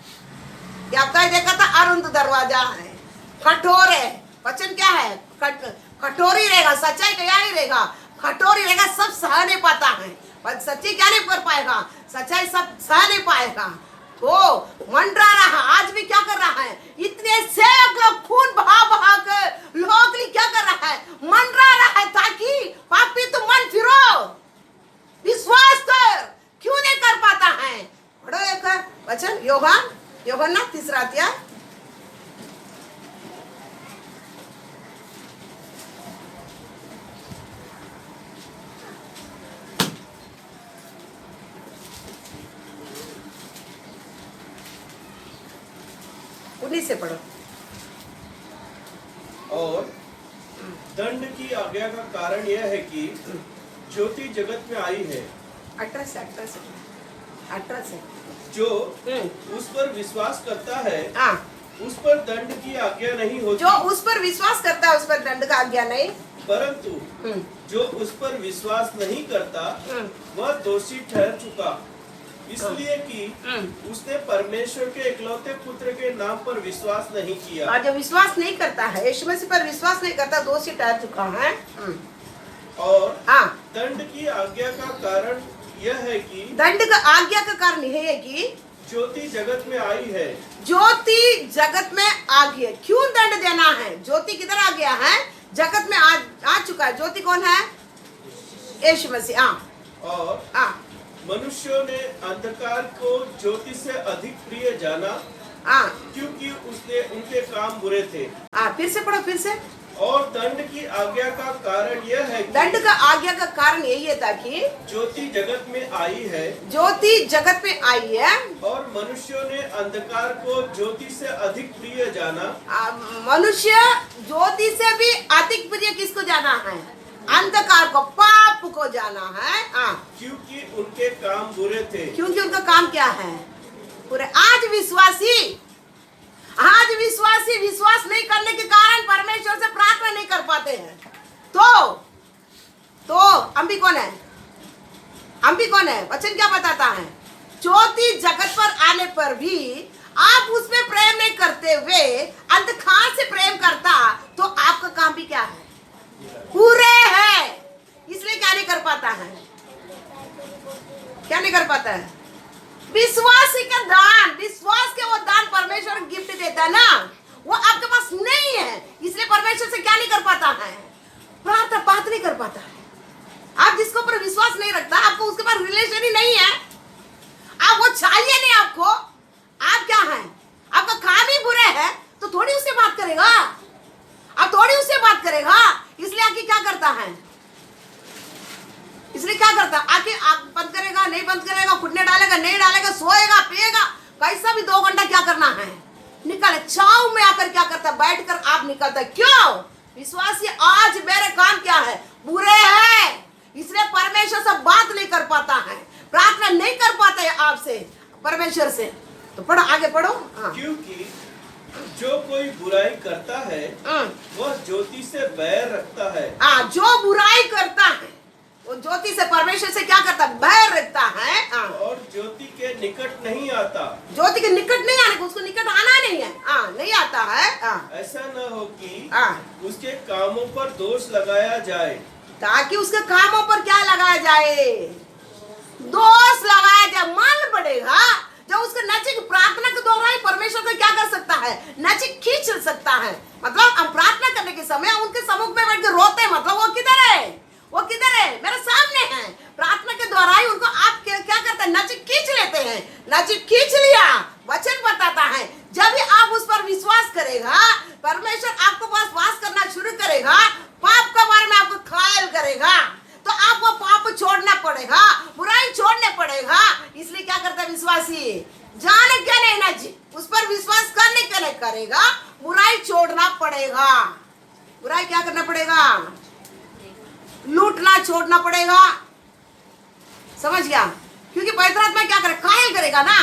क्या आपका देखा था? अरुंध दरवाजा है, कठोर है। वचन क्या है? कठोरी रहेगा। सच्चाई क्या नहीं रहेगा? कठोरी रहेगा। सब सह नहीं पाता है, पर सच्चाई क्या नहीं कर पाएगा? सच्चाई सब सह नहीं पाएगा। वो मंडरा रहा। आज भी क्या कर रहा है? इतने सेवक लोग खून बहा कर लोग क्या कर रहा है? मंडरा रहा है ताकि पापी तुम मन फिरो, विश्वास कर। क्यों नहीं कर पाता है? पढ़ो एक वचन, यूहन्ना 3 अध्याय। उन्हीं से पढ़ो। और दंड की आज्ञा का कारण यह है कि ज्योति जगत में आई है। 18 से जो उस पर विश्वास करता है हाँ, उस पर दंड की आज्ञा नहीं होती। जो उस पर विश्वास करता है उस पर दंड का आज्ञा नहीं, परंतु जो उस पर विश्वास नहीं करता वह दोषी ठहर चुका, इसलिए कि उसने परमेश्वर के इकलौते पुत्र के नाम पर विश्वास नहीं किया। और जो विश्वास नहीं करता है, यीशु मसीह पर विश्वास नहीं करता, दोषी ठहर चुका है। और हाँ, दंड की आज्ञा का कारण यह है कि दंड का आज्ञा का कारण यह है कि ज्योति जगत में आई है। ज्योति जगत में आ गई है। क्यों दंड देना है? ज्योति किधर आ गया है? जगत में आ चुका है। ज्योति कौन है? यीशु मसीह। और मनुष्यों ने अंधकार को ज्योति से अधिक प्रिय जाना, क्योंकि उसने उनके काम बुरे थे। फिर से पढ़ो, फिर से। और दंड की आज्ञा का कारण यह है कि दंड का आज्ञा का कारण यही है ताकि ज्योति जगत में आई है। ज्योति जगत में आई है और मनुष्यों ने अंधकार को ज्योति से अधिक प्रिय जाना। मनुष्य ज्योति से भी अधिक प्रिय किसको जाना है? अंधकार को, पाप को जाना है। क्योंकि उनके काम बुरे थे। क्योंकि उनका काम क्या है? पूरे। आज विश्वासी विश्वास नहीं करने के कारण परमेश्वर से प्रार्थना नहीं कर पाते हैं। तो हम भी कौन है? वचन क्या बताता है? ज्योति जगत पर आने पर भी आप उसमें प्रेम नहीं करते हुए अंधकार से प्रेम करता, तो आपका काम भी क्या है? पूरे है। इसलिए क्या नहीं कर पाता है? पाता है? विश्वासी का दान, विश्वास के वो दान परमेश्वर गिफ्ट देता है ना, वो आपके पास नहीं है, इसलिए परमेश्वर से क्या नहीं कर पाता है? प्रार्थना बात नहीं कर पाता है। आप जिसके ऊपर विश्वास नहीं रखता, आपको उसके पास रिलेशन ही नहीं है, आप वो चाहिए नहीं आपको, आप क्या है? आपका काम ही बुरे है तो थोड़ी उससे बात करेगा, आप थोड़ी उससे बात करेगा। इसलिए आके क्या करता है? इसलिए क्या करता? आके आँख बंद करेगा, नहीं बंद करेगा, घुटने डालेगा, नहीं डालेगा, सोएगा, पिएगा, कैसा भी 2 घंटा क्या करना है? निकले चाव में आकर क्या करता? बैठ कर आप निकलता। क्यों? विश्वासी आज मेरे काम क्या है? बुरे है, इसलिए परमेश्वर से बात नहीं कर पाता है, प्रार्थना नहीं कर पाता है आपसे, परमेश्वर से। तो पढ़ो, आगे पढ़ो। हाँ। क्योंकि जो कोई बुराई करता है वह ज्योति से बैर रखता है। हाँ, जो बुराई करता है वो ज्योति से, परमेश्वर से क्या करता है? बैर रखता है। हाँ। और ज्योति के निकट नहीं आता। ज्योति के निकट नहीं आने, उसको निकट आना नहीं है। हाँ, नहीं आता है। हाँ। ऐसा न हो कि हाँ। उसके कामों पर दोष लगाया जाए। ताकि उसके कामों पर क्या लगाया जाए? दोष लगाया जाए। मालूम पड़ेगा जब उसके नजीक प्रार्थना के द्वारा ही परमेश्वर को क्या कर सकता है? नजीक खींच सकता है। मतलब हम प्रार्थना करने के समय उनके सम्मुख में बैठ के रोते हैं, मतलब वो किधर है? वो किधर है? मेरे सामने है। प्रार्थना के द्वारा ही उनको आप क्या करते हैं? नजीक खींच लेते हैं। नजीक खींच लिया, वचन बताता है, जब भी आप उस पर विश्वास करेगा, परमेश्वर आपको पास वास करना शुरू करेगा, पाप के बारे में आपको ख्याल करेगा, तो आपको पाप छोड़ना पड़ेगा, बुराई छोड़ने पड़ेगा। इसलिए क्या करता है विश्वासी? जाने क्या नहीं ना जी, उस पर विश्वास करने के लिए करेगा, बुराई छोड़ना पड़ेगा। बुराई क्या करना पड़ेगा? लूटना छोड़ना पड़ेगा। समझ गया? क्योंकि पवित्र आत्मा क्या करे? कायल करेगा ना।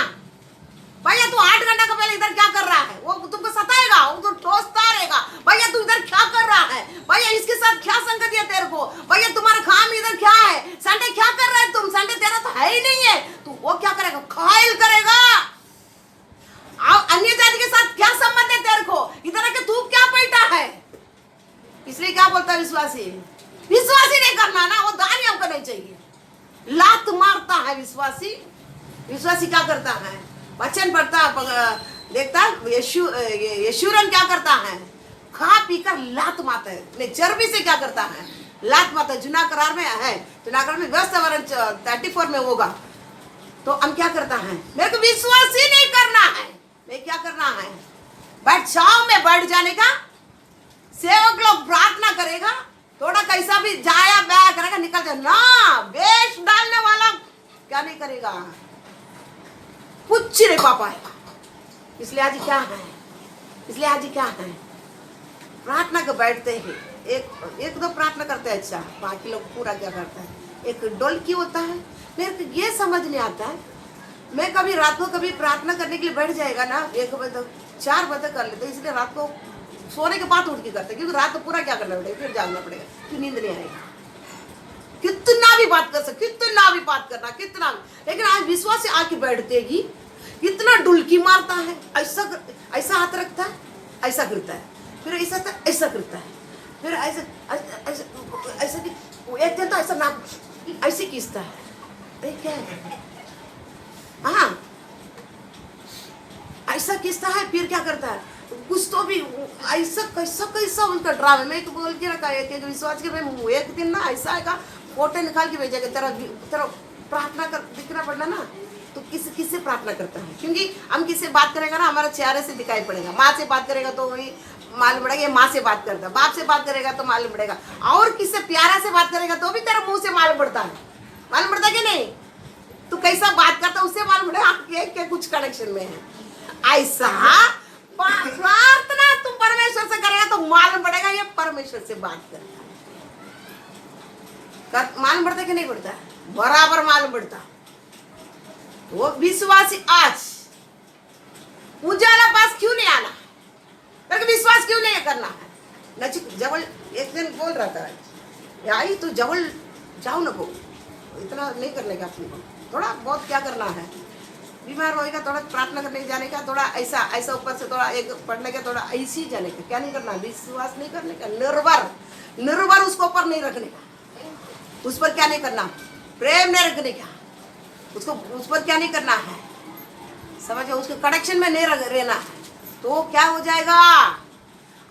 भैया तू 8 घंटा का पहले इधर क्या कर रहा है? वो तुमको सताएगा, वो तो टोसता रहेगा, भैया तू इधर क्या कर रहा है? भैया इसके साथ क्या संगति है तेरे को? भैया तुम्हारा काम इधर क्या है? संडे क्या कर रहा है तुम? संडे तेरा तो है ही नहीं है। तू वो क्या करेगा? कायल करेगा। अन्य जाति के साथ क्या संबंध है तेरे को? इधर आके तू क्या बैठा है? इसलिए क्या बोलता है विश्वासी? विश्वासी नहीं करना ना, वो दान ही हमको नहीं चाहिए। लात मारता है विश्वासी। विश्वासी क्या करता है? वचन पढ़ता, देखता यशूरन क्या करता है? खा पी कर लात मारता है। नहीं, चर्बी से क्या करता है? लात मारता है। जुना करार में है, जुना करार में व्यवस्था वरण 34 में होगा। तो हम क्या करता है? मेरे को विश्वास ही नहीं करना है। मैं क्या करना है? बैठ छाव में बैठ जाने का। सेवक लोग प्रार्थना करेगा, थोड़ा कैसा भी जाया बया करेगा, निकल जाए ना। वेश डालने वाला क्या नहीं करेगा? कुछ नहीं पा पाएगा। इसलिए आज क्या है? इसलिए आज क्या है? प्रार्थना के बैठते ही एक दो प्रार्थना करते हैं, अच्छा, बाकी लोग पूरा क्या करता है? एक डोलकी होता है। मेरे को ये समझ नहीं आता है, मैं कभी रात को कभी प्रार्थना करने के लिए बैठ जाएगा ना, 1 बजे तक 4 बजे तक कर लेते, इसलिए रात को सोने के बाद उठ के करते, क्योंकि रात को पूरा क्या करना पड़ेगा, फिर जागना पड़ेगा, फिर नींद नहीं आएगा। कितना भी बात कर सकते, कितना भी बात करना, कितना भी, लेकिन आज विश्वास से आके बैठते ही इतना डुलकी मारता है, ऐसा हाथ रखता है, ऐसा करता है, फिर ऐसा करता है, फिर ऐसा एक दिन तो ऐसा नाक ऐसे खींचता है, क्या है? हाँ, ऐसा खींचता है, फिर क्या करता है? कुछ तो भी ऐसा कैसा उनका ड्रामा। मैं तो बोल के रखा है कि विश्वास के मैं एक दिन ना ऐसा आएगा, फोटो निकाल के भेजेगा, तेरा प्रार्थना कर दिखना पड़ना ना, तो किससे प्रार्थना करता है? क्योंकि हम किससे बात करेंगे ना, हमारा चेहरे से दिखाई पड़ेगा। माँ से बात करेगा तो वही मालूम पड़ेगा ये माँ से बात करता है, बाप से बात करेगा तो मालूम पड़ेगा, और किससे प्यारा से बात करेगा तो भी तेरा मुंह से मालूम पड़ता है। मालूम पड़ता है कि नहीं? तू कैसा बात करता है उससे मालूम पड़ेगा आपके कुछ कनेक्शन में है। ऐसा प्रार्थना तुम परमेश्वर से करेगा तो मालूम पड़ेगा ये परमेश्वर से बात करेगा। मालूम पड़ता कि नहीं पड़ता? बराबर मालूम पड़ता। वो विश्वासी आज उजाला पास क्यों नहीं आना? क्योंकि विश्वास क्यों नहीं करना है? नजीक जबल एक दिन बोल रहा था, याई तू जबल जाओ ना, को इतना नहीं करने का, अपने को थोड़ा बहुत क्या करना है, बीमार होएगा थोड़ा प्रार्थना करने जाने का, थोड़ा ऐसा ऊपर से थोड़ा एक पढ़ने का, थोड़ा ऐसे जाने का, क्या नहीं करना, विश्वास नहीं करने का, निर्भर उसको ऊपर नहीं रखने का, उस पर क्या नहीं करना, प्रेम नहीं रखने का, उसको उस पर क्या नहीं करना है, समझो, उसके कनेक्शन में नहीं रहना है, तो क्या हो जाएगा,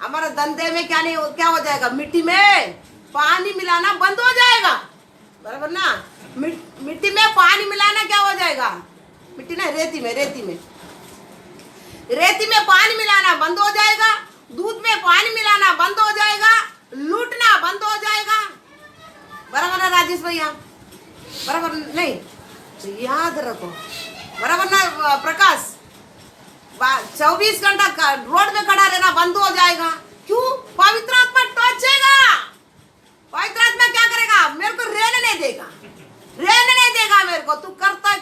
हमारे धंधे में क्या नहीं क्या हो जाएगा, मिट्टी में पानी मिलाना बंद हो जाएगा, बराबर ना। मिट्टी में पानी मिलाना क्या हो जाएगा, मिट्टी ना, रेती में पानी मिलाना बंद हो जाएगा, दूध में पानी मिलाना बंद हो जाएगा, लूटना बंद हो जाएगा, बराबर ना राजेश भैया, बराबर नहीं, तो याद रखो, बराबर ना प्रकाश। 24 घंटा रोड में खड़ा रहना बंद हो जाएगा, क्यों, पवित्र आत्मा टचेगा, पवित्र आत्मा क्या करेगा, मेरे को रहने नहीं देगा मेरे को, तू करता है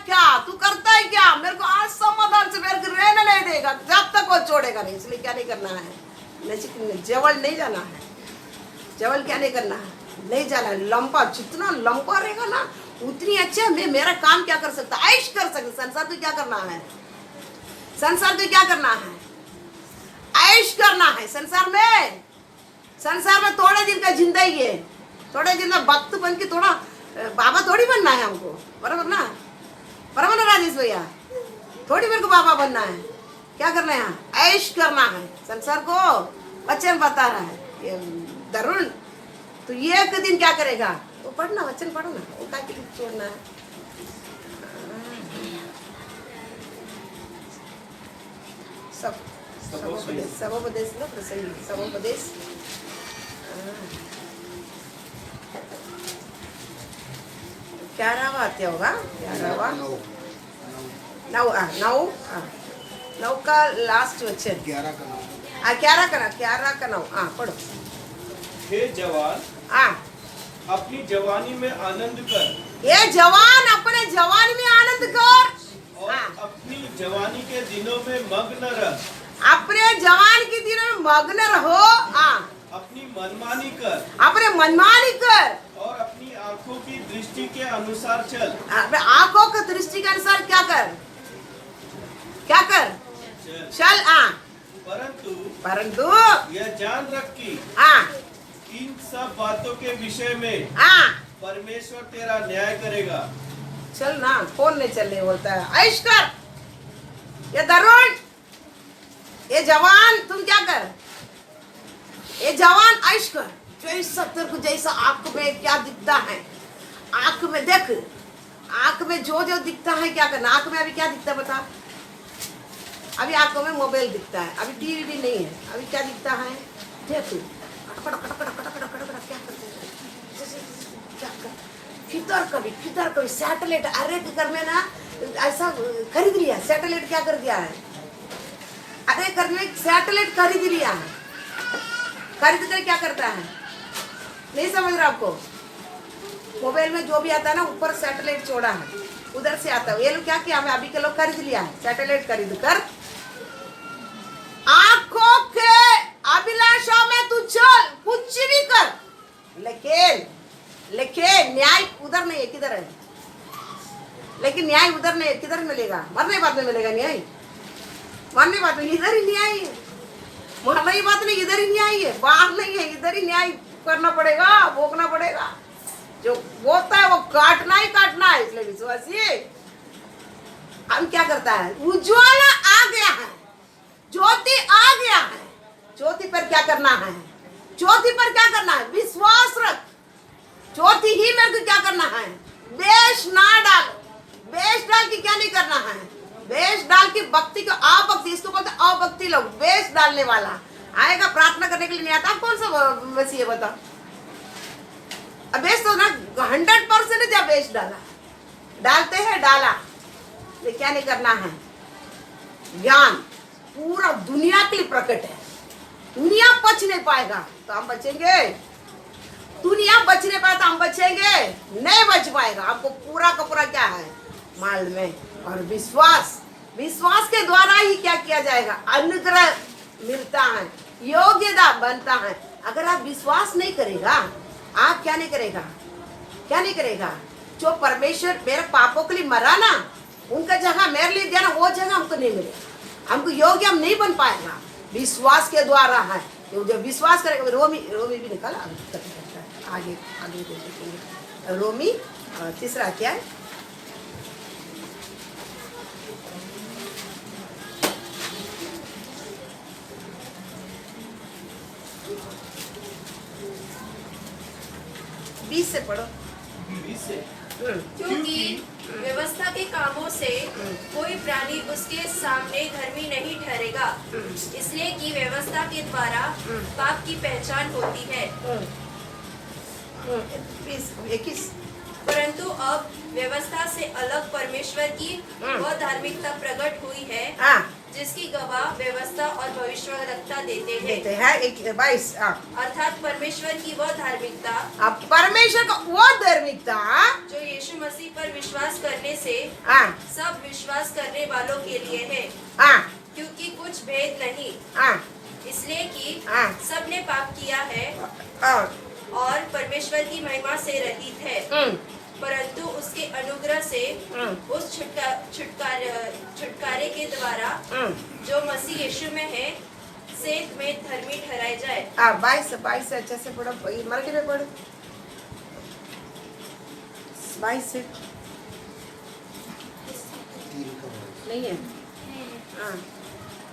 क्या, मेरे को आज समाधान से मेरे को रहने नहीं देगा जब तक वो छोड़ेगा नहीं। इसलिए क्या नहीं करना है, जवल नहीं जाना है, जवल क्या नहीं करना है, नहीं जाना, लंबा, जितना लंबा रहेगा ना उतनी अच्छे मैं मेरा काम क्या कर सकता, ऐश कर सकता। संसार को क्या करना है, संसार को क्या करना है, ऐश करना है। संसार में थोड़े दिन का जिंदगी है, थोड़े दिन में भक्त बन के थोड़ा बाबा थोड़ी बनना है हमको, बराबर ना राजेश भैया, थोड़ी मेरे को बाबा बनना है, क्या करना है, यहाँ ऐश करना है। संसार को वचन बता रहा है ये तरुण, तो ये एक दिन क्या करेगा, वो पढ़ना, वचन पढ़ना, वो क्या छोड़ना है। सबोपदेश ना प्रसंगी, सबोपदेश, क्या रहा होगा, नौ का लास्ट वचन, 11 का 9, पढ़ो। हे जवान, अपनी जवानी में आनंद कर, ये जवान अपने जवानी में आनंद कर, और अपनी जवानी के दिनों में मग्न रह, अपने जवान के दिनों में मग्न रहो, अपनी मनमानी कर, अपने मनमानी कर, और अपनी आंखों की दृष्टि के अनुसार चल, आंखों की दृष्टि के अनुसार क्या कर चल, परंतु यह जान रख कि इन सब बातों के विषय में परमेश्वर तेरा न्याय करेगा। चल ना, कौन नहीं चलने बोलता है, ऐश कर, ये तरुण, ये जवान, तुम क्या कर, ये जवान ऐश कर, जैसा तेरे को जैसा आंख में क्या दिखता है, आंख में देख, आंख में जो दिखता है क्या करना। आंख में अभी क्या दिखता है बता, अभी आंखों में मोबाइल दिखता है, अभी टीवी भी नहीं है, अभी क्या दिखता है, देख किधर कभी सैटेलाइट अरे घर में ना ऐसा खरीद लिया, सैटेलाइट क्या कर दिया है, अरे घर में सैटेलाइट खरीद लिया है, खरीद कर क्या करता है, नहीं समझ रहा आपको, मोबाइल में जो भी आता है ना ऊपर सैटेलाइट छोड़ा है, उधर से आता है। ये लोग क्या किया, हमें अभी के लोग खरीद लिया है, सैटेलाइट खरीद कर आंखों के अभिलाषा में तू चल, कुछ भी कर, लेकिन न्याय उधर नहीं है, किधर है, लेकिन न्याय उधर नहीं है, किधर मिलेगा, मरने बाद में मिलेगा न्याय, मरने बाद में इधर ही न्याय है, मरने की बात नहीं, इधर ही न्याय है, बाहर नहीं है, इधर ही न्याय करना पड़ेगा, भोगना पड़ेगा, जो होता है वो काटना ही काटना है। इसलिए विश्वासी हम क्या करता है, उज्ज्वला आ गया है, ज्योति आ गया है, ज्योति पर क्या करना है, ज्योति पर क्या करना है, विश्वास रख, ज्योति ही मेरे को क्या करना है, बेश ना डाल, बेश डाल की क्या नहीं करना है, बेश डाल की भक्ति को अभक्ति, इसको बोलते अभक्ति लोग, बेश डालने वाला आएगा, प्रार्थना करने के लिए नहीं आता, कौन सा मसीह बता, बेश तो ना 100% या बेश डालते हैं, डाला, ये क्या नहीं करना है, ज्ञान पूरा दुनिया के लिए प्रकट है, दुनिया बच नहीं पाएगा तो हम बचेंगे, दुनिया बच नहीं पाएगा तो हम बचेंगे, नहीं बच पाएगा, आपको पूरा का पूरा क्या है माल में, और विश्वास के द्वारा ही क्या किया जाएगा, अनुग्रह मिलता है, योग्यता बनता है। अगर आप विश्वास नहीं करेगा, आप क्या नहीं करेगा, जो परमेश्वर मेरे पापों के लिए मरा ना, उनका जगह मेरे लिए दिया ना, वो जगह हमको नहीं मिलेगा, हमको योग्य हम नहीं बन पाएगा, विश्वास के द्वारा है, जो विश्वास करेगा। रोमी भी निकाला, आगे देखेंगे, रोमी 3 अध्याय 20 से पढ़ो। 20 से क्योंकि व्यवस्था के कामों से कोई प्राणी उसके सामने धर्मी नहीं ठहरेगा, इसलिए कि व्यवस्था के द्वारा पाप की पहचान होती है। 21। परंतु अब व्यवस्था से अलग परमेश्वर की वह धार्मिकता प्रकट हुई है, हाँ जिसकी गवाह व्यवस्था और भविष्यवक्ता देते देते हैं। हैं 22। अर्थात परमेश्वर की वह धार्मिकता अब परमेश्वर का वो धार्मिकता जो यीशु मसीह पर विश्वास करने से हाँ सब विश्वास करने वालों के लिए है, हाँ क्योंकि कुछ भेद नहीं, हाँ इसलिए कि हाँ। सबने पाप किया है हाँ और परमेश्वर की महिमा से रहित है, परंतु उसके अनुग्रह से उस छुटकारे के द्वारा जो मसीह यीशु में है से में धर्मी ठहराए जाए। 22 से अच्छे से पढ़ो, मराठी में पढ़ो। 22 से नहीं है। हाँ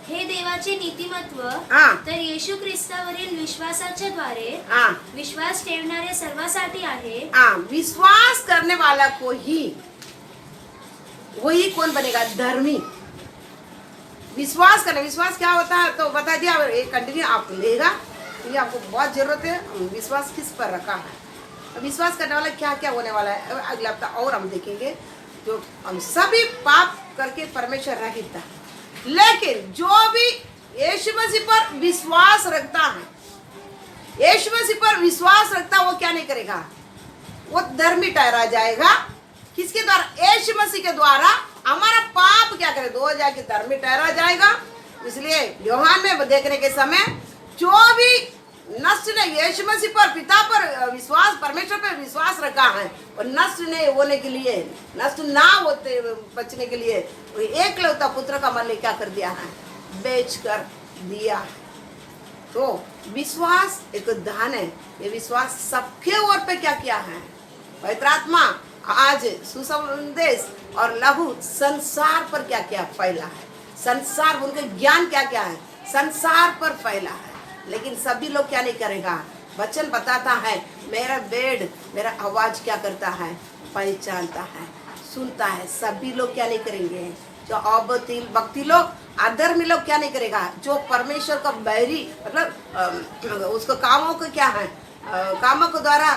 हे देवाचे नीतिमत्व, हाँ तर येशू ख्रिस्तावरील विश्वासाच्या द्वारे हाँ विश्वास ठेवणाऱ्या सर्वांसाठी आहे। हाँ, विश्वास करने वाला को ही वही कौन बनेगा? धर्मी। विश्वास क्या होता है तो बता दिया, कंटिन्यू आप लेगा, ये आपको बहुत जरूरत है। विश्वास किस पर रखा है, विश्वास करने वाला क्या क्या होने वाला है अगला हफ्ता और हम देखेंगे। जो हम सभी पाप करके परमेश्वर रहित था, लेकिन जो भी यीशु मसीह पर विश्वास रखता है, यीशु मसीह पर विश्वास रखता, वो क्या नहीं करेगा? वो धर्मी ठहरा जाएगा। किसके द्वारा? यीशु मसीह के द्वारा हमारा पाप क्या करे? धो जाके धर्मी ठहरा जाएगा। इसलिए यूहन्ना में देखने के समय जो भी नष्ट ने यीशु मसीह पर, पिता पर विश्वास, परमेश्वर पर विश्वास रखा है, और नष्ट नहीं होने के लिए, नष्ट ना होते बचने के लिए एकलौता पुत्र का मन क्या कर दिया है? बेच कर दिया। तो विश्वास एक दान है। ये विश्वास सबके ओर पे क्या किया है? पवित्र आत्मा आज सुसंदेश और लघु संसार पर क्या क्या फैला है? संसार, उनके ज्ञान क्या क्या है? संसार पर फैला है। लेकिन सभी लोग क्या नहीं करेगा? वचन बताता है, मेरा बेड मेरा आवाज क्या करता है? पहचानता है, सुनता है। सभी लोग क्या नहीं करेंगे? जो अबतिल भक्ति लोग, अधर्मी लोग क्या नहीं करेगा? जो परमेश्वर का बैरी, मतलब उसको कामों को क्या है, कामों के द्वारा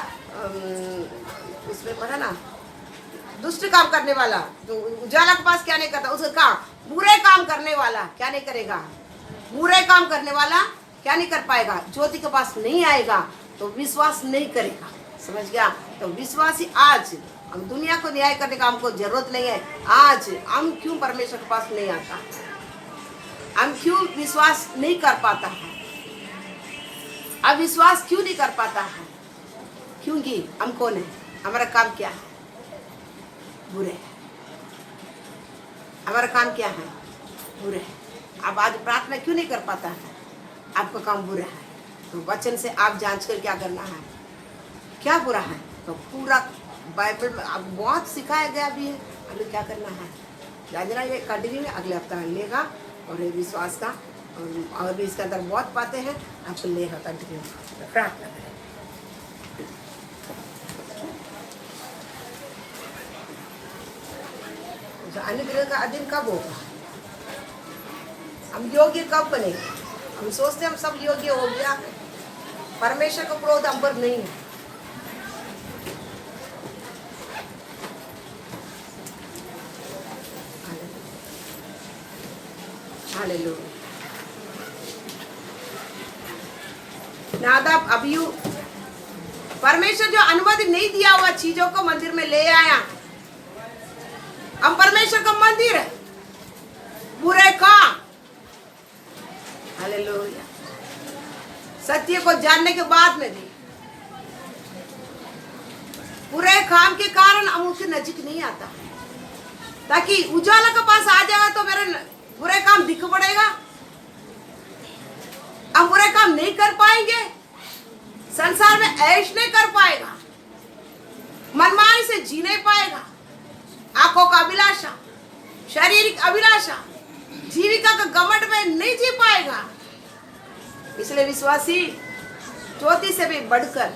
उसमें पढ़ा ना, दुष्ट काम करने वाला, तो उजाला के पास क्या नहीं करता, उसका काम बुरे काम करने वाला क्या नहीं करेगा? बुरे काम करने वाला क्या नहीं कर पाएगा? ज्योति के पास नहीं आएगा, तो विश्वास नहीं करेगा। समझ गया? तो विश्वासी आज, हम दुनिया को न्याय करने का हमको जरूरत नहीं है। आज हम क्यों परमेश्वर के पास नहीं आता? हम क्यों विश्वास नहीं कर पाता है? अब विश्वास क्यों नहीं कर पाता है? क्योंकि हम कौन है? हमारा काम क्या है? बुरे। हमारा काम क्या है? बुरे। अब आज प्रार्थना क्यों नहीं कर पाता है? आपका काम बुरा है। तो वचन से आप जांच कर क्या करना है, क्या बुरा है। तो पूरा बाइबल में अब बहुत सिखाया गया भी है, हमें क्या करना है जानना। ये कंटिन्यू में अगले हफ्ता लेगा, और ये विश्वास का और भी इसके अंदर बहुत बातें हैं, आपको लेगा कंटिन्यू। प्रार्थना करें। अनुग्रह का दिन कब होगा? हम योग्य कब बनेंगे? हम सोचते हम सब योग्य हो गया, परमेश्वर का क्रोध हम पर नहीं है। हालेलुया। नादाब अबीहू, परमेश्वर जो अनुमति नहीं दिया हुआ चीजों को मंदिर में ले आया। हम परमेश्वर का मंदिर है। बुरे काम, हालेलुया, सत्य को जानने के बाद में भी बुरे काम के कारण हम उसके नजीक नहीं आता, ताकि उजाला के पास आ जाएगा तो मेरे बुरे काम दिख पड़ेगा। हम बुरे काम नहीं कर पाएंगे, संसार में ऐश नहीं कर पाएगा, मनमानी से जी नहीं पाएगा। आंखों का अभिलाषा, शारीरिक अभिलाषा, जीविका का घमंड में नहीं जी पाएगा। इसलिए विश्वासी ज्योति से भी बढ़कर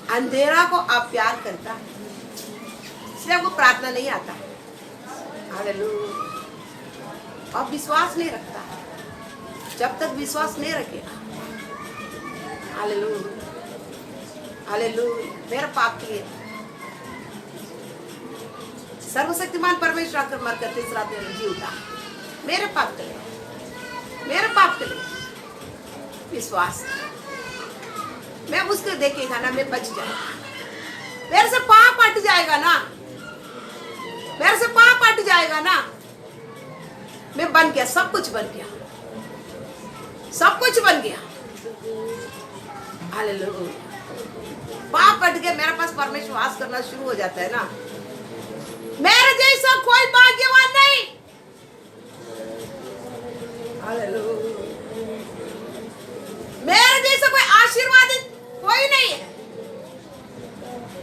अंधेरा को आप प्यार करता है, इसलिए आपको प्रार्थना नहीं आता। हालेलुया। आप विश्वास नहीं रखता है, जब तक विश्वास नहीं रखेगा। Hallelujah, hallelujah. मेरा पाप किए सर्वशक्तिमान परमेश्वर आकर मरकर तीसरा दिन जी उठा, मेरे पाप के लिए, मेरे पाप के लिए विश्वास। मैं उसको देखेगा ना, मैं बच जाएगा, मेरे से पाप हट जाएगा ना, मेरे से पाप हट जाएगा ना। मैं बन गया, सब कुछ बन गया, सब कुछ बन गया। हालेलुया। पाप हट गया, मेरे पास परमेश्वर वास करना शुरू हो जाता है ना। मेरे जैसा कोई भाग्यवान नहीं। हालेलुया। मेरे जैसा कोई आशीर्वादित कोई नहीं है।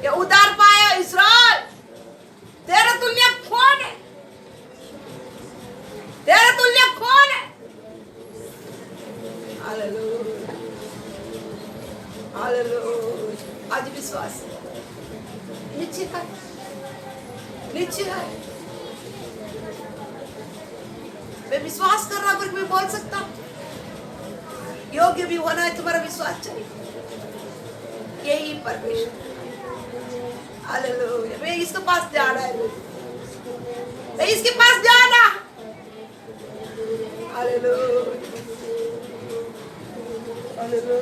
ये उद्धार पाया इस्राएल, तेरा तुल्य कौन है? तेरा तुल्य कौन है? Hallelujah, hallelujah. आज विश्वास नीचे है, नीचे है। मैं विश्वास कर रहा हूं, मैं बोल सकता हूं। योग्य भी होना है, तुम्हारा विश्वास चाहिए। यही परमेश्वर। हालेलुया। मैं इसके पास जाना है, मैं इसके पास जाना। Hallelujah, hallelujah,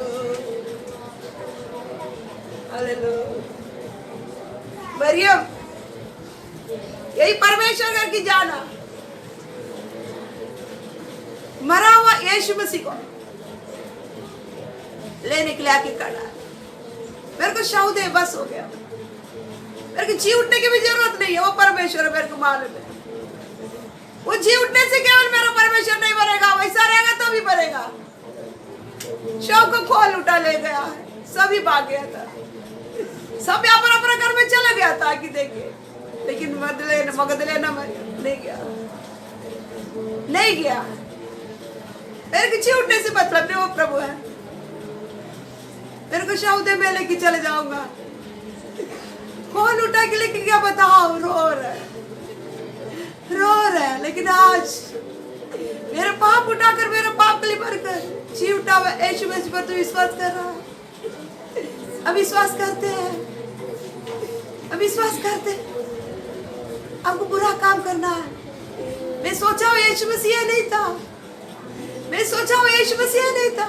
hallelujah. मरियम यही परमेश्वर घर की जाना। मरा हुआ यीशु मसीह को लेने के लिए आके खड़ा। मेरे को शौक है, बस हो गया। मेरे को जी उठने की भी जरूरत नहीं है, वो परमेश्वर मेरे को मालूम है। वो जी उठने से केवल मेरा परमेश्वर नहीं बनेगा, वैसा रहेगा तो भी बनेगा। शौक को खोल उठा ले गया है, सभी भाग गया था, सब यहाँ पर अपने घर में चला गया था कि देखे, लेकिन मगदलेना नहीं गया, नहीं गया। मेरे को जी उठने से मतलब नहीं, वो प्रभु है। मेरे को शौक है, मैं लेके चले जाऊंगा। कौन उठा के लेके क्या बताओ, रो रहा है। लेकिन आज मेरे पाप उठाकर, मेरे पाप के लिए भरकर जी उठा हुआ यीशु मसीह पर तू विश्वास कर रहा है। अब विश्वास करते हैं, अब विश्वास करते। आपको बुरा काम करना है। मैं सोचा हुआ यीशु मसीह नहीं था, मैं सोचा हुआ यीशु मसीह नहीं था,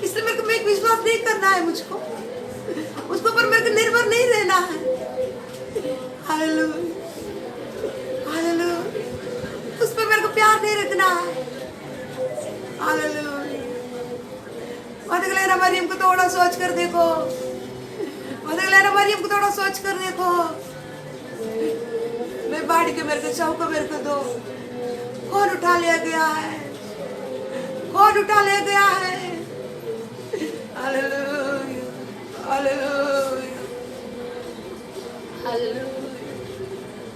इसलिए मेरे को विश्वास नहीं करना है। मुझको उसके ऊपर मेरे को निर्भर नहीं रहना है। Hallelujah, hallelujah. उस पर मेरे को प्यार नहीं रखना है। हालेलुया। मदगलेना मरियम को थोड़ा सोच कर देखो, मदगलेना मरियम को थोड़ा सोच कर देखो। मैं बाढ़ के मेरे को चाहू को मेरे को दो। कौन उठा लिया गया है, कौन उठा लिया गया है। Hallelujah, hallelujah, hallelujah.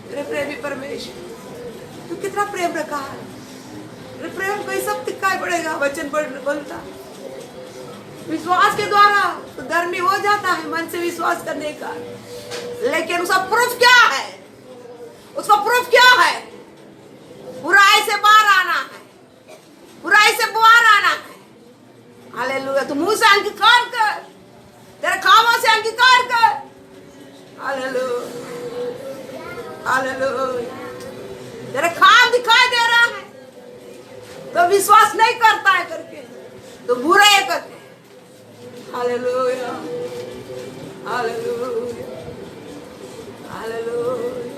मेरे प्रेमी परमेश्वर, तू कितना प्रेम रखा है। मेरे प्रेम को सब दिखाई पड़ेगा। वचन बोलता विश्वास के द्वारा तो धर्मी हो जाता है, मन से विश्वास करने का। लेकिन उसका प्रूफ क्या है? उसका प्रूफ क्या है? बुराई से बाहर आना है, बुराई से बाहर आना है। हालेलुया। तू मुंह से अंगीकार कर, तेरे कामों से अंगीकार कर। Hallelujah, hallelujah. तेरे काम दिखाई दे रहा है तो विश्वास नहीं करता है करके, तो बुरा है करके। हालेलुया, हालेलुया, हालेलुया,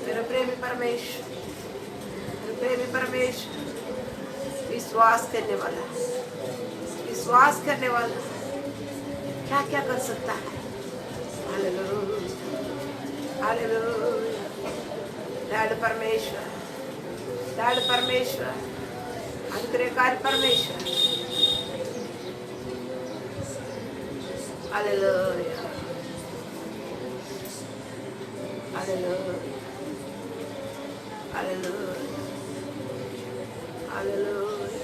मेरा प्रेमी परमेश्वर, मेरा प्रेमी परमेश्वर, विश्वास करने वाला, विश्वास करने वाला क्या क्या कर सकता है। Hallelujah, hallelujah. लाड परमेश्वर, लाड परमेश्वर, अनुग्रहकारी परमेश्वर। हालेलुया, हालेलुया, हालेलुया, हालेलुया,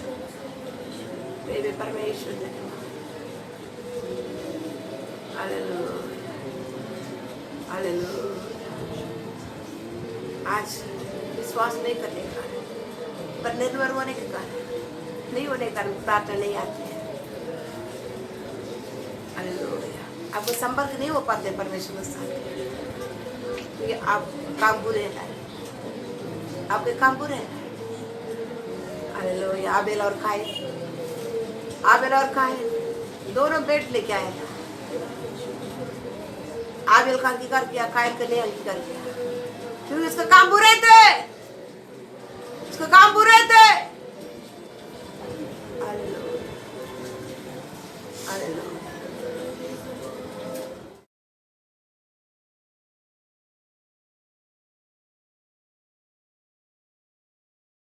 मेरे परमेश्वर धन्यवाद। Hallelujah, hallelujah. आज विश्वास नहीं करने का पर निर्भर होने के कारण नहीं होने के कारण प्रार्थना नहीं आती है। हालेलुया। आपको संपर्क नहीं हो पाते परमेश्वर के साथ क्योंकि आप काम बुरे हैं, आपके काम बुरे हैं। हालेलुया। आबेल और कायन दोनों बेट लेके आए थे। आबेल का अंगीकार किया, कायन का नहीं अंगीकार किया क्योंकि उसका काम बुरे थे, उसका काम बुरे थे। Hallelujah, hallelujah.